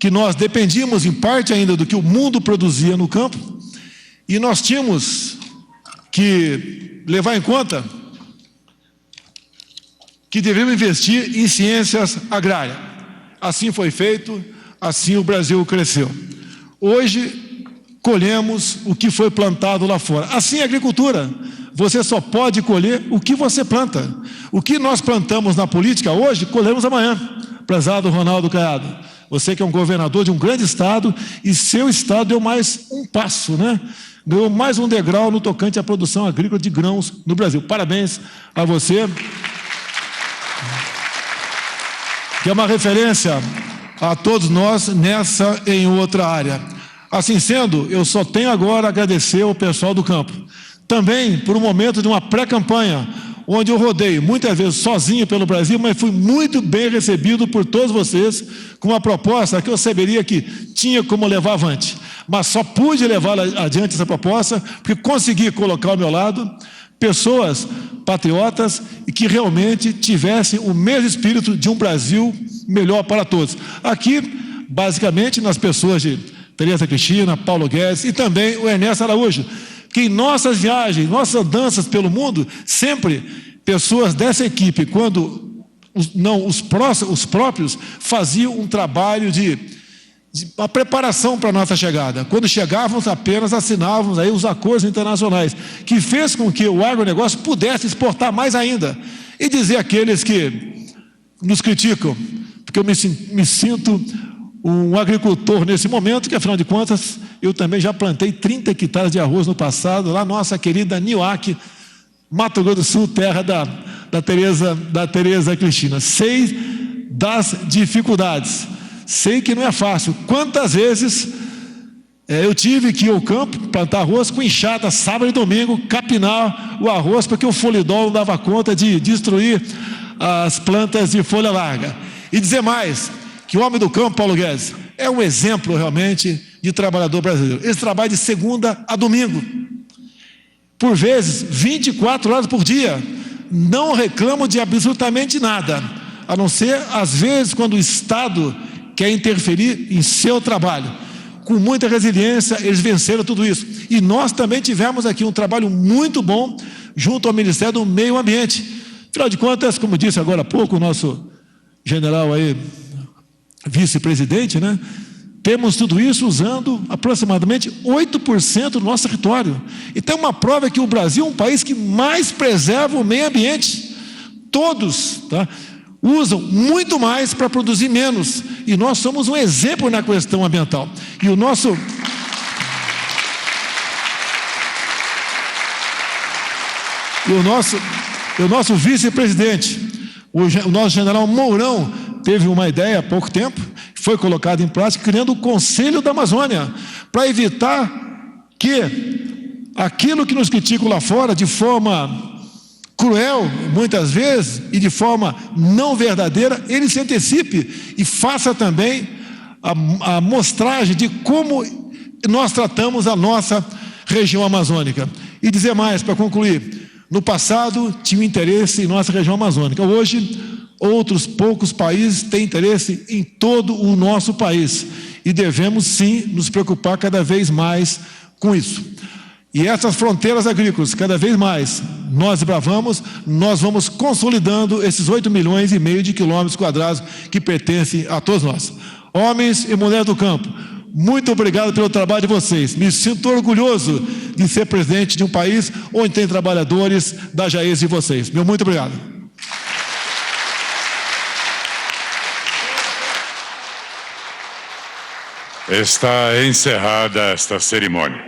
que nós dependíamos em parte ainda do que o mundo produzia no campo e nós tínhamos que levar em conta que devíamos investir em ciências agrárias. Assim foi feito, assim o Brasil cresceu. Hoje, colhemos o que foi plantado lá fora. Assim a agricultura, você só pode colher o que você planta. O que nós plantamos na política hoje, colhemos amanhã. Prezado Ronaldo Caiado, você que é um governador de um grande estado, e seu estado deu mais um passo, né? Deu mais um degrau no tocante à produção agrícola de grãos no Brasil. Parabéns a você, que é uma referência a todos nós nessa e em outra área. Assim sendo, eu só tenho agora a agradecer ao pessoal do campo. Também por um momento de uma pré-campanha, onde eu rodei muitas vezes sozinho pelo Brasil, mas fui muito bem recebido por todos vocês, com uma proposta que eu saberia que tinha como levar avante. Mas só pude levar adiante essa proposta, porque consegui colocar ao meu lado pessoas patriotas e que realmente tivessem o mesmo espírito de um Brasil melhor para todos. Aqui, basicamente, nas pessoas de Tereza Cristina, Paulo Guedes e também o Ernesto Araújo, que em nossas viagens, nossas danças pelo mundo, sempre pessoas dessa equipe, quando os próprios faziam um trabalho de uma preparação para a nossa chegada. Quando chegávamos, apenas assinávamos aí os acordos internacionais, que fez com que o agronegócio pudesse exportar mais ainda. E dizer àqueles que nos criticam, porque eu me sinto um agricultor nesse momento, que afinal de contas, eu também já plantei 30 hectares de arroz no passado, lá nossa querida Niuaque, Mato Grosso do Sul, terra da Tereza Cristina. Sei das dificuldades, sei que não é fácil. Quantas vezes eu tive que ir ao campo, plantar arroz com enxada, sábado e domingo, capinar o arroz, porque o folidol não dava conta de destruir as plantas de folha larga. E dizer mais, que o homem do campo, Paulo Guedes, é um exemplo realmente de trabalhador brasileiro. Esse trabalha de segunda a domingo, por vezes 24 horas por dia, não reclamam de absolutamente nada, a não ser às vezes quando o Estado quer interferir em seu trabalho. Com muita resiliência, eles venceram tudo isso. E nós também tivemos aqui um trabalho muito bom junto ao Ministério do Meio Ambiente. Afinal de contas, como disse agora há pouco o nosso general aí, vice-presidente, né? Temos tudo isso usando aproximadamente 8% do nosso território. Então, uma prova é que o Brasil é um país que mais preserva o meio ambiente. Todos, tá, usam muito mais para produzir menos. E nós somos um exemplo na questão ambiental. E o nosso vice-presidente, o nosso general Mourão, teve uma ideia há pouco tempo, foi colocada em prática, criando o Conselho da Amazônia, para evitar que aquilo que nos criticam lá fora, de forma cruel, muitas vezes, e de forma não verdadeira, ele se antecipe e faça também a mostragem de como nós tratamos a nossa região amazônica. E dizer mais, para concluir, no passado tinha interesse em nossa região amazônica, hoje outros poucos países têm interesse em todo o nosso país e devemos sim nos preocupar cada vez mais com isso. E essas fronteiras agrícolas, cada vez mais nós bravamos, nós vamos consolidando esses 8,5 milhões de quilômetros quadrados que pertencem a todos nós. Homens e mulheres do campo, muito obrigado pelo trabalho de vocês. Me sinto orgulhoso de ser presidente de um país onde tem trabalhadores da raiz de vocês. Meu muito obrigado. Está encerrada esta cerimônia.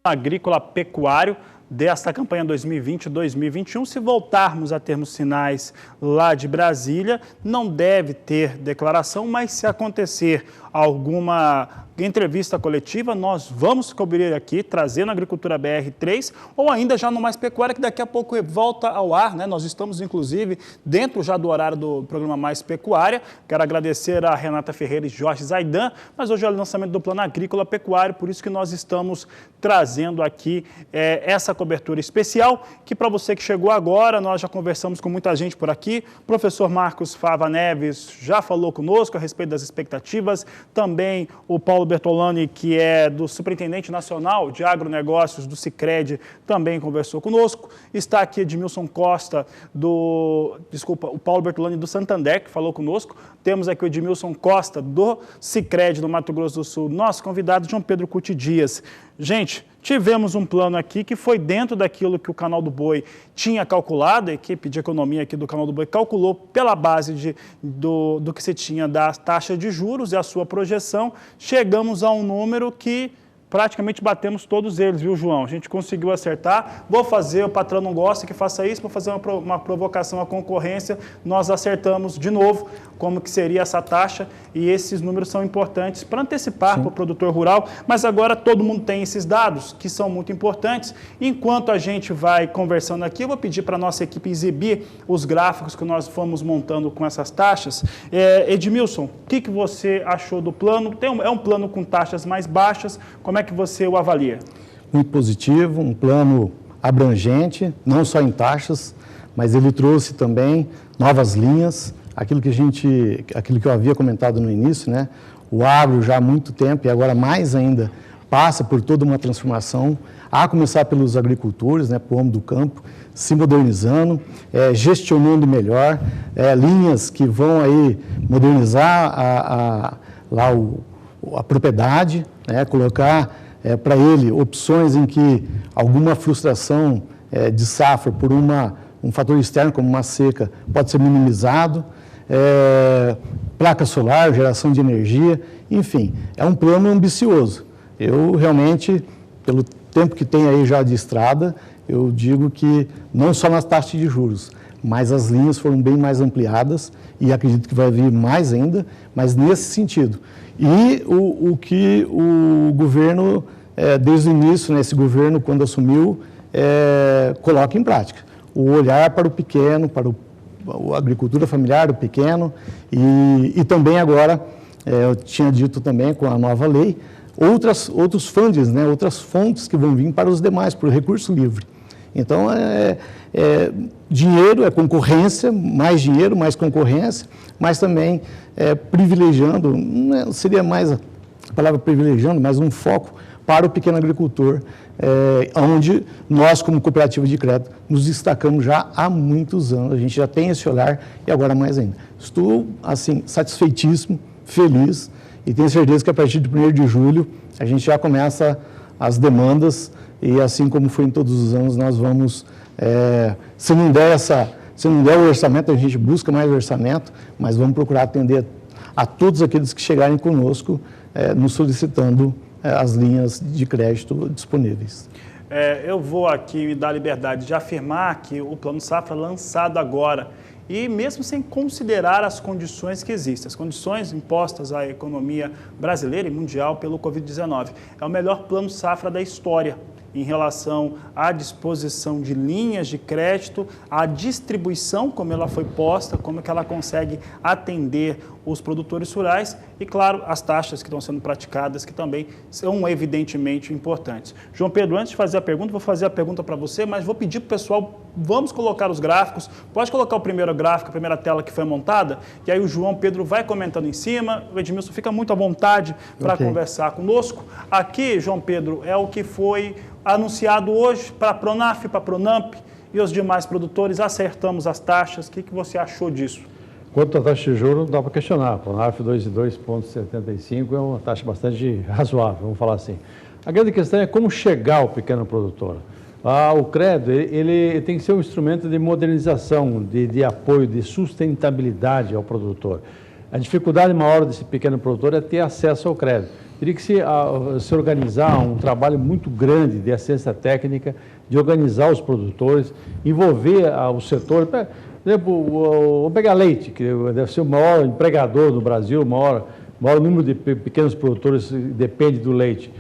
Agrícola pecuário desta campanha 2020-2021, se voltarmos a termos sinais lá de Brasília, não deve ter declaração, mas se acontecer alguma entrevista coletiva, nós vamos cobrir aqui, trazendo a Agricultura BR3, ou ainda já no Mais Pecuária, que daqui a pouco volta ao ar, né? Nós estamos, inclusive, dentro já do horário do programa Mais Pecuária. Quero agradecer a Renata Ferreira e Jorge Zaidan, mas hoje é o lançamento do Plano Agrícola Pecuário, por isso que nós estamos trazendo aqui essa cobertura especial, que para você que chegou agora, nós já conversamos com muita gente por aqui, o professor Marcos Fava Neves já falou conosco a respeito das expectativas, também o Paulo Bertolani, que é do Superintendente Nacional de Agronegócios do Sicredi, também conversou conosco. Está aqui Edmilson Costa, o Paulo Bertolani do Santander, que falou conosco. Temos aqui o Edmilson Costa do Sicredi, do Mato Grosso do Sul. Nosso convidado, João Pedro Cuti Dias. Gente, tivemos um plano aqui que foi dentro daquilo que o Canal do Boi tinha calculado, a equipe de economia aqui do Canal do Boi calculou pela base do que se tinha da taxa de juros e a sua projeção. Chegamos a um número que praticamente batemos todos eles, viu, João? A gente conseguiu acertar. Vou fazer, o patrão não gosta que faça isso, vou fazer uma provocação à concorrência. Nós acertamos de novo como que seria essa taxa e esses números são importantes para antecipar para o produtor rural, mas agora todo mundo tem esses dados que são muito importantes. Enquanto a gente vai conversando aqui, eu vou pedir para a nossa equipe exibir os gráficos que nós fomos montando com essas taxas. Edmilson, o que você achou do plano? É um plano com taxas mais baixas, como é que você o avalia? Muito positivo, um plano abrangente, não só em taxas, mas ele trouxe também novas linhas, aquilo que eu havia comentado no início, né? O agro já há muito tempo e agora mais ainda passa por toda uma transformação, a começar pelos agricultores, né, para o homem do campo, se modernizando, gestionando melhor, linhas que vão aí modernizar a propriedade, né, colocar para ele opções em que alguma frustração de safra por uma um fator externo como uma seca pode ser minimizado, placa solar, geração de energia, enfim, é um plano ambicioso. Eu realmente, pelo tempo que tem aí já de estrada, eu digo que não só nas taxas de juros, mas as linhas foram bem mais ampliadas e acredito que vai vir mais ainda, mas nesse sentido. E o que o governo, desde o início, né, esse governo, quando assumiu, coloca em prática. O olhar para o pequeno, para a agricultura familiar, o pequeno, e também agora, eu tinha dito também com a nova lei, outros fundos, né, outras fontes que vão vir para os demais, para o recurso livre. Então, dinheiro é concorrência, mais dinheiro, mais concorrência, mas também privilegiando, não seria mais a palavra privilegiando, mas um foco para o pequeno agricultor, onde nós, como cooperativa de crédito, nos destacamos já há muitos anos. A gente já tem esse olhar e agora mais ainda. Estou, assim, satisfeitíssimo, feliz e tenho certeza que a partir de 1º de julho a gente já começa as demandas e assim como foi em todos os anos, nós vamos, se não der o orçamento, a gente busca mais orçamento, mas vamos procurar atender a todos aqueles que chegarem conosco, nos solicitando as linhas de crédito disponíveis. Eu vou aqui me dar a liberdade de afirmar que o Plano Safra lançado agora, e mesmo sem considerar as condições que existem, as condições impostas à economia brasileira e mundial pelo Covid-19, é o melhor Plano Safra da história em relação à disposição de linhas de crédito, à distribuição, como ela foi posta, como que ela consegue atender os produtores rurais e, claro, as taxas que estão sendo praticadas, que também são evidentemente importantes. João Pedro, antes de fazer a pergunta, vou fazer a pergunta para você, mas vou pedir para o pessoal, vamos colocar os gráficos, pode colocar o primeiro gráfico, a primeira tela que foi montada, e aí o João Pedro vai comentando em cima, o Edmilson fica muito à vontade para conversar conosco. Aqui, João Pedro, é o que foi anunciado hoje para a Pronaf, para a Pronamp e os demais produtores, acertamos as taxas. O que você achou disso? Quanto à taxa de juros, não dá para questionar. A Pronaf 2,75 é uma taxa bastante razoável, vamos falar assim. A grande questão é como chegar ao pequeno produtor. O crédito, ele tem que ser um instrumento de modernização, de apoio, de sustentabilidade ao produtor. A dificuldade maior desse pequeno produtor é ter acesso ao crédito. Teria que se organizar um trabalho muito grande de assistência técnica, de organizar os produtores, envolver o setor. Por exemplo, vamos pegar leite, que deve ser o maior empregador do Brasil, o maior número de pequenos produtores depende do leite.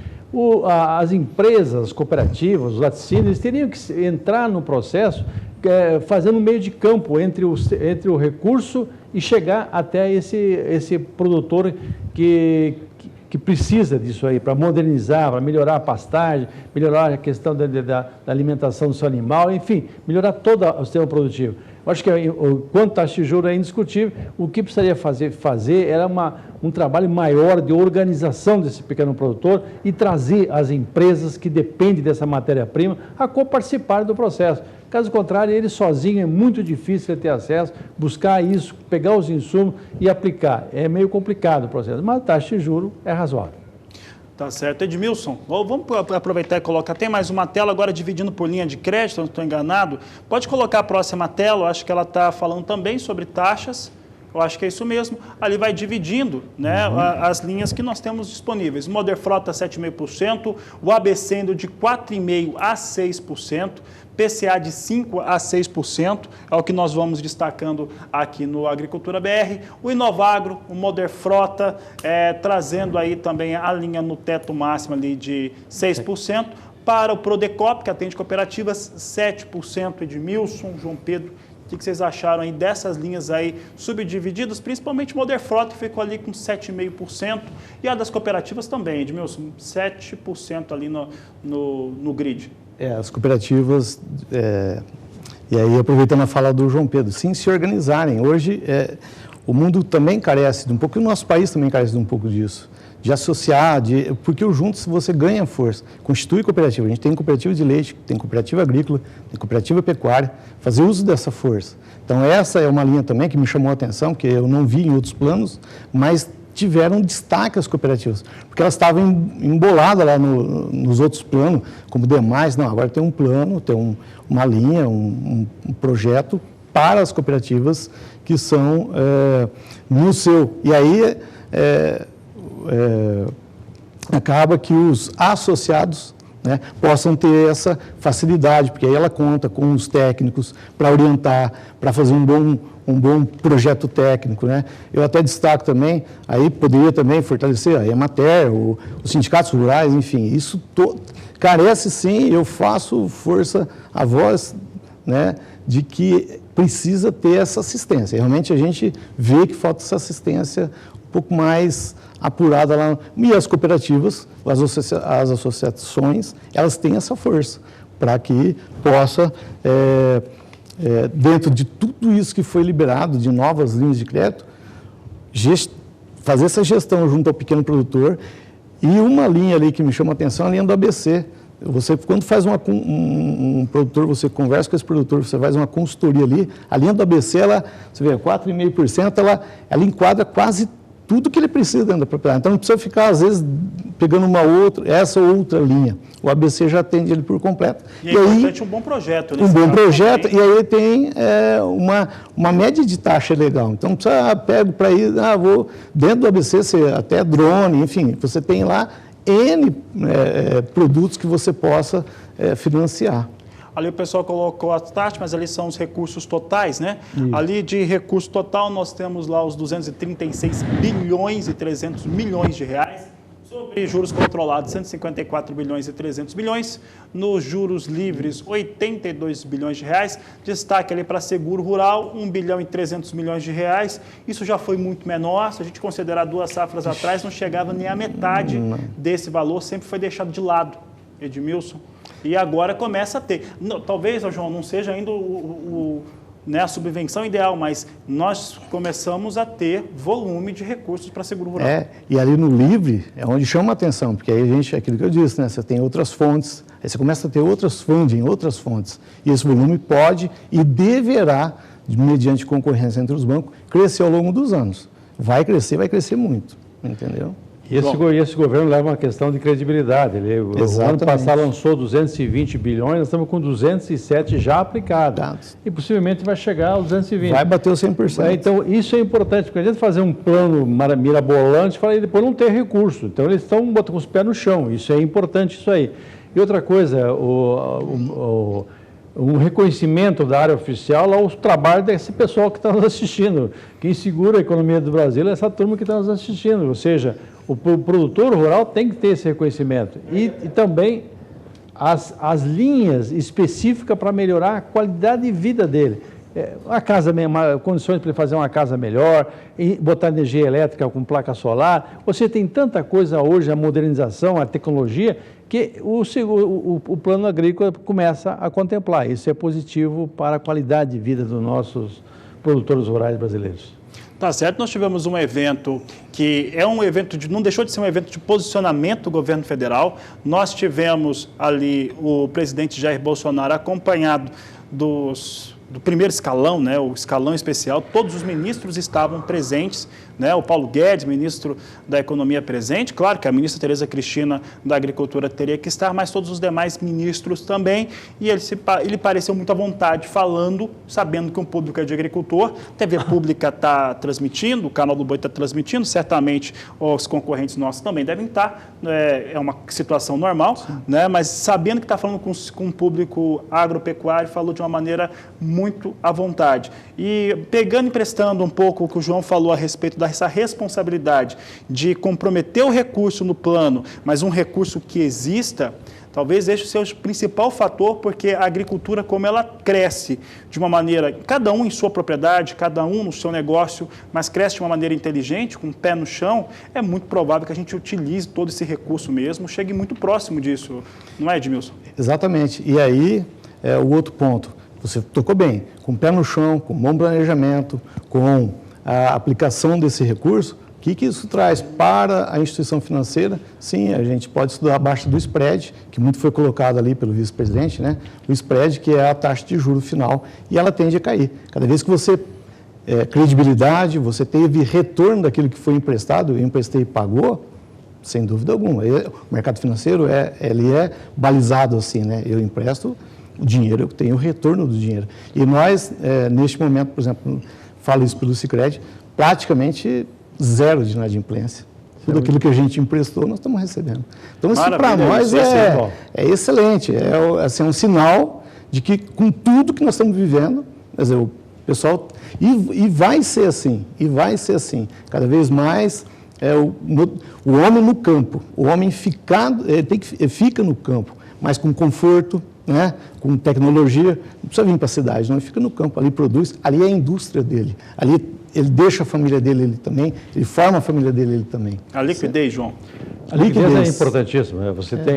As empresas, as cooperativas, os laticínios, teriam que entrar no processo fazendo meio de campo entre o recurso e chegar até esse produtor que precisa disso aí, para modernizar, para melhorar a pastagem, melhorar a questão da alimentação do seu animal, enfim, melhorar todo o sistema produtivo. Eu acho que, quanto à taxa de juros é indiscutível, o que precisaria fazer era um trabalho maior de organização desse pequeno produtor e trazer as empresas que dependem dessa matéria-prima a coparticipar do processo. Caso contrário, ele sozinho é muito difícil ter acesso, buscar isso, pegar os insumos e aplicar. É meio complicado o processo, mas a taxa de juros é razoável. Tá certo. Edmilson, vamos aproveitar e colocar, tem mais uma tela agora dividindo por linha de crédito, não estou enganado. Pode colocar a próxima tela, eu acho que ela está falando também sobre taxas. Eu acho que é isso mesmo. Ali vai dividindo, né, as linhas que nós temos disponíveis. Moder Frota 7,5%, o ABC indo de 4,5% a 6%, PCA de 5% a 6%, é o que nós vamos destacando aqui no Agricultura BR. O Inovagro, o Moder Frota, trazendo aí também a linha no teto máximo ali de 6%. Para o Prodecop, que atende cooperativas, 7%. Edmilson, João Pedro, o que vocês acharam aí dessas linhas aí subdivididas, principalmente o Moder Frota, que ficou ali com 7,5%, e a das cooperativas também, Edmilson, 7% ali no grid. As cooperativas, e aí aproveitando a fala do João Pedro, sim, se organizarem. Hoje, o mundo também carece de um pouco, e o nosso país também carece de um pouco disso, de associar, porque o juntos você ganha força, constitui cooperativa. A gente tem cooperativa de leite, tem cooperativa agrícola, tem cooperativa pecuária, fazer uso dessa força. Então essa é uma linha também que me chamou a atenção, que eu não vi em outros planos, mas tiveram destaque as cooperativas, porque elas estavam emboladas lá nos outros planos, como demais. Não, agora tem um plano, tem uma linha, um projeto para as cooperativas que são no seu. E aí acaba que os associados, né, possam ter essa facilidade, porque aí ela conta com os técnicos para orientar, para fazer um bom projeto técnico, né? Eu até destaco também, aí poderia também fortalecer a Emater, os sindicatos rurais, enfim, isso carece sim, eu faço força à voz, né, de que precisa ter essa assistência. Realmente a gente vê que falta essa assistência um pouco mais apurada lá. E as cooperativas, as associações, elas têm essa força para que possa, dentro de tudo isso que foi liberado, de novas linhas de crédito, fazer essa gestão junto ao pequeno produtor. E uma linha ali que me chama a atenção é a linha do ABC. Você, quando faz um produtor, você conversa com esse produtor, você faz uma consultoria ali, a linha do ABC, você vê, 4,5%, ela enquadra quase tudo que ele precisa dentro da propriedade. Então, não precisa ficar, às vezes, pegando essa ou outra linha. O ABC já atende ele por completo. E é importante um bom projeto. Um bom projeto, e aí tem uma média de taxa legal. Então, não precisa, pego para ir, vou dentro do ABC, até drone, enfim, você tem lá N produtos que você possa financiar. Ali o pessoal colocou as taxas, mas ali são os recursos totais, né? Isso. Ali de recurso total nós temos lá os 236 bilhões e 300 milhões de reais. Sobre juros controlados, 154 bilhões e 300 milhões. Nos juros livres, 82 bilhões de reais. Destaque ali para seguro rural, 1 bilhão e 300 milhões de reais. Isso já foi muito menor. Se a gente considerar 2 safras atrás, não chegava nem à metade desse valor. Sempre foi deixado de lado, Edmilson. E agora começa a ter. Talvez, João, não seja ainda a subvenção ideal, mas nós começamos a ter volume de recursos para seguro rural. E ali no livre é onde chama a atenção, porque aí aquilo que eu disse, né? Você tem outras fontes, aí você começa a ter outras fontes. E esse volume pode e deverá, mediante concorrência entre os bancos, crescer ao longo dos anos. Vai crescer muito, entendeu? E esse governo leva uma questão de credibilidade. O ano passado lançou 220 bilhões, nós estamos com 207 já aplicados. E possivelmente vai chegar aos 220. Vai bater os 100%. Então, isso é importante, porque a gente fazer um plano mirabolante e depois não ter recurso. Então, eles estão botando os pés no chão. Isso é importante, isso aí. E outra coisa, um reconhecimento da área oficial ao trabalho desse pessoal que está nos assistindo. Quem segura a economia do Brasil é essa turma que está nos assistindo, ou seja, o produtor rural tem que ter esse reconhecimento. E também as linhas específicas para melhorar a qualidade de vida dele. Condições para ele fazer uma casa melhor, botar energia elétrica com placa solar. Você tem tanta coisa hoje, a modernização, a tecnologia, que o plano agrícola começa a contemplar. Isso é positivo para a qualidade de vida dos nossos produtores rurais brasileiros. Tá certo, nós tivemos um evento que não deixou de ser um evento de posicionamento do governo federal. Nós tivemos ali o presidente Jair Bolsonaro acompanhado do primeiro escalão, né, o escalão especial, todos os ministros estavam presentes, né, o Paulo Guedes, ministro da Economia, presente, claro que a ministra Tereza Cristina da Agricultura teria que estar, mas todos os demais ministros também, e ele pareceu muito à vontade falando, sabendo que um público é de agricultor, a TV Pública está transmitindo, o Canal do Boi está transmitindo, certamente os concorrentes nossos também devem estar, é uma situação normal, né, mas sabendo que está falando com um público agropecuário, falou de uma maneira muito à vontade. E pegando e emprestando um pouco o que o João falou a respeito dessa responsabilidade de comprometer o recurso no plano, mas um recurso que exista, talvez esse seja o principal fator, porque a agricultura, como ela cresce de uma maneira, cada um em sua propriedade, cada um no seu negócio, mas cresce de uma maneira inteligente, com o pé no chão, é muito provável que a gente utilize todo esse recurso mesmo, chegue muito próximo disso, não é, Edmilson? Exatamente. E aí, o outro ponto, você tocou bem, com o pé no chão, com bom planejamento, com a aplicação desse recurso, o que isso traz para a instituição financeira? Sim, a gente pode estudar abaixo do spread, que muito foi colocado ali pelo vice-presidente, né? O spread, que é a taxa de juros final, e ela tende a cair. Cada vez que você credibilidade, você teve retorno daquilo que foi emprestado, eu emprestei e pagou, sem dúvida alguma. O mercado financeiro ele é balizado assim, né? Eu empresto o dinheiro, eu tenho o retorno do dinheiro. E nós, neste momento, por exemplo, falo isso pelo Sicredi, praticamente zero de inadimplência. Tudo aquilo que a gente emprestou, nós estamos recebendo. Então, isso para nós é excelente. É um sinal de que, com tudo que nós estamos vivendo, quer dizer, o pessoal... E vai ser assim, Cada vez mais, o homem no campo, o homem fica no campo, mas com conforto, né? Com tecnologia, não precisa vir para a cidade, não, ele fica no campo, ali produz, ali é a indústria dele, ali ele deixa a família dele ele também, ele forma a família dele ele também. A liquidez, João. A liquidez é importantíssima. Você tem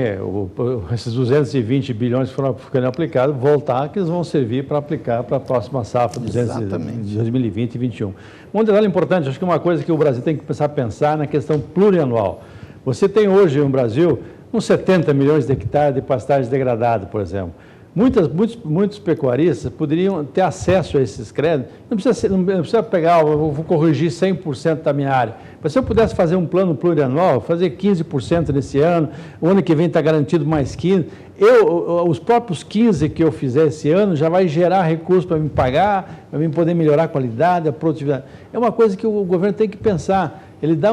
esses 220 bilhões que foram ficando aplicados, voltar, que eles vão servir para aplicar para a próxima safra de 2020 e 2021. Um detalhe importante, acho que uma coisa que o Brasil tem que começar a pensar na questão plurianual. Você tem hoje no Brasil uns 70 milhões de hectares de pastagem degradada, por exemplo. Muitos pecuaristas poderiam ter acesso a esses créditos. Não precisa pegar, eu vou corrigir 100% da minha área. Mas se eu pudesse fazer um plano plurianual, fazer 15% nesse ano, o ano que vem está garantido mais 15%, os próprios 15% que eu fizer esse ano já vai gerar recursos para me pagar, para me poder melhorar a qualidade, a produtividade. É uma coisa que o governo tem que pensar. Ele dá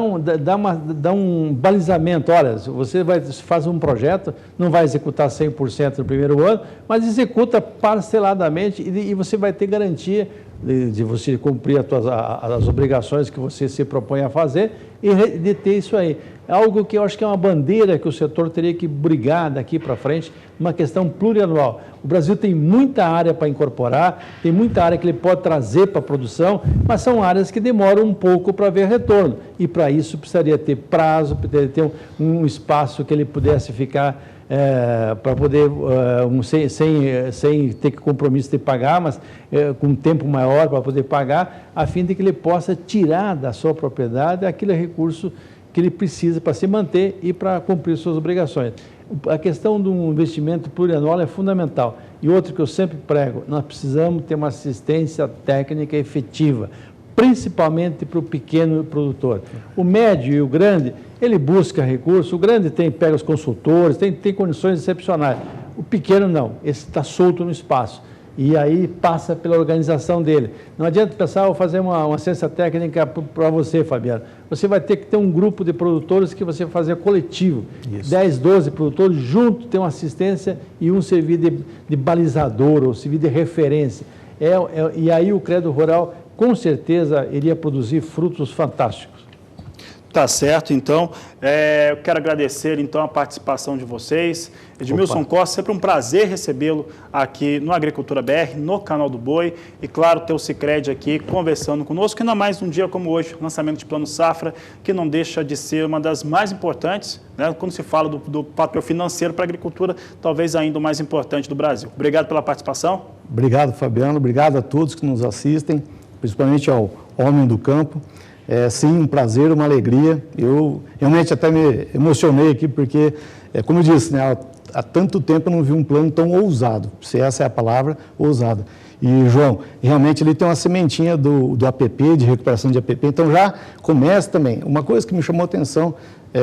um balizamento. Olha, você faz um projeto, não vai executar 100% no primeiro ano, mas executa parceladamente e você vai ter garantia de você cumprir as obrigações que você se propõe a fazer e de ter isso aí. É algo que eu acho que é uma bandeira que o setor teria que brigar daqui para frente, uma questão plurianual. O Brasil tem muita área para incorporar, tem muita área que ele pode trazer para a produção, mas são áreas que demoram um pouco para ver retorno. E para isso precisaria ter prazo, precisaria ter um espaço que ele pudesse ficar para poder, sem ter compromisso de pagar, mas com um tempo maior para poder pagar, a fim de que ele possa tirar da sua propriedade aquele recurso que ele precisa para se manter e para cumprir suas obrigações. A questão do investimento plurianual é fundamental. E outro que eu sempre prego, nós precisamos ter uma assistência técnica efetiva, principalmente para o pequeno produtor. O médio e o grande, ele busca recursos, o grande pega os consultores, tem condições excepcionais. O pequeno não, esse está solto no espaço. E aí passa pela organização dele. Não adianta pensar, vou fazer uma assistência técnica para você, Fabiano. Você vai ter que ter um grupo de produtores que você vai fazer coletivo. Isso. 10, 12 produtores juntos, ter uma assistência e um servir de balizador ou servir de referência. E aí o crédito rural, com certeza, iria produzir frutos fantásticos. Tá certo, então, eu quero agradecer então a participação de vocês. Edmilson Costa, sempre um prazer recebê-lo aqui no Agricultura BR, no canal do Boi, e claro, ter o Sicredi aqui conversando conosco, ainda mais um dia como hoje, lançamento de Plano Safra, que não deixa de ser uma das mais importantes, né, quando se fala do papel financeiro para a agricultura, talvez ainda o mais importante do Brasil. Obrigado pela participação. Obrigado, Fabiano, obrigado a todos que nos assistem, principalmente ao homem do campo. Sim, um prazer, uma alegria. Eu realmente até me emocionei aqui, porque, como eu disse, né, há tanto tempo eu não vi um plano tão ousado, se essa é a palavra, ousado. E, João, realmente ele tem uma sementinha do APP, de recuperação de APP, então já começa também. Uma coisa que me chamou a atenção,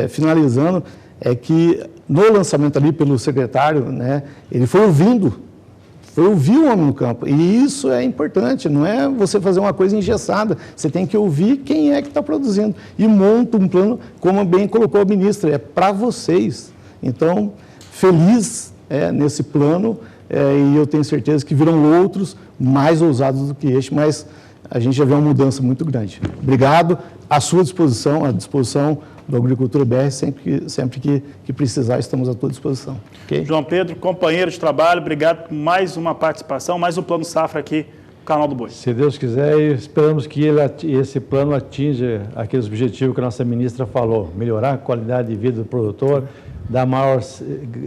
finalizando, é que no lançamento ali pelo secretário, né, ele foi ouvir o homem no campo, e isso é importante, não é você fazer uma coisa engessada, você tem que ouvir quem é que está produzindo, e monta um plano, como bem colocou a ministra, é para vocês. Então, feliz nesse plano, e eu tenho certeza que virão outros mais ousados do que este, mas a gente já vê uma mudança muito grande. Obrigado, à sua disposição, à disposição do Agricultura BR, sempre que precisar, estamos à tua disposição. Okay? João Pedro, companheiro de trabalho, obrigado por mais uma participação, mais um Plano Safra aqui no canal do Boi. Se Deus quiser, esperamos que esse plano atinja aqueles objetivos que a nossa ministra falou, melhorar a qualidade de vida do produtor, dar maior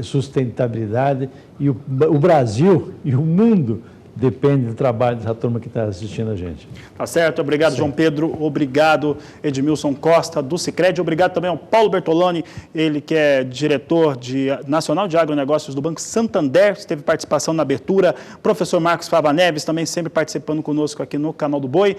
sustentabilidade, e o Brasil e o mundo depende do trabalho dessa turma que está assistindo a gente. Tá certo, obrigado, João Pedro, obrigado, Edmilson Costa, do Sicredi, obrigado também ao Paulo Bertoloni, ele que é diretor nacional de agronegócios do Banco Santander, teve participação na abertura, professor Marcos Fava Neves, também sempre participando conosco aqui no canal do Boi.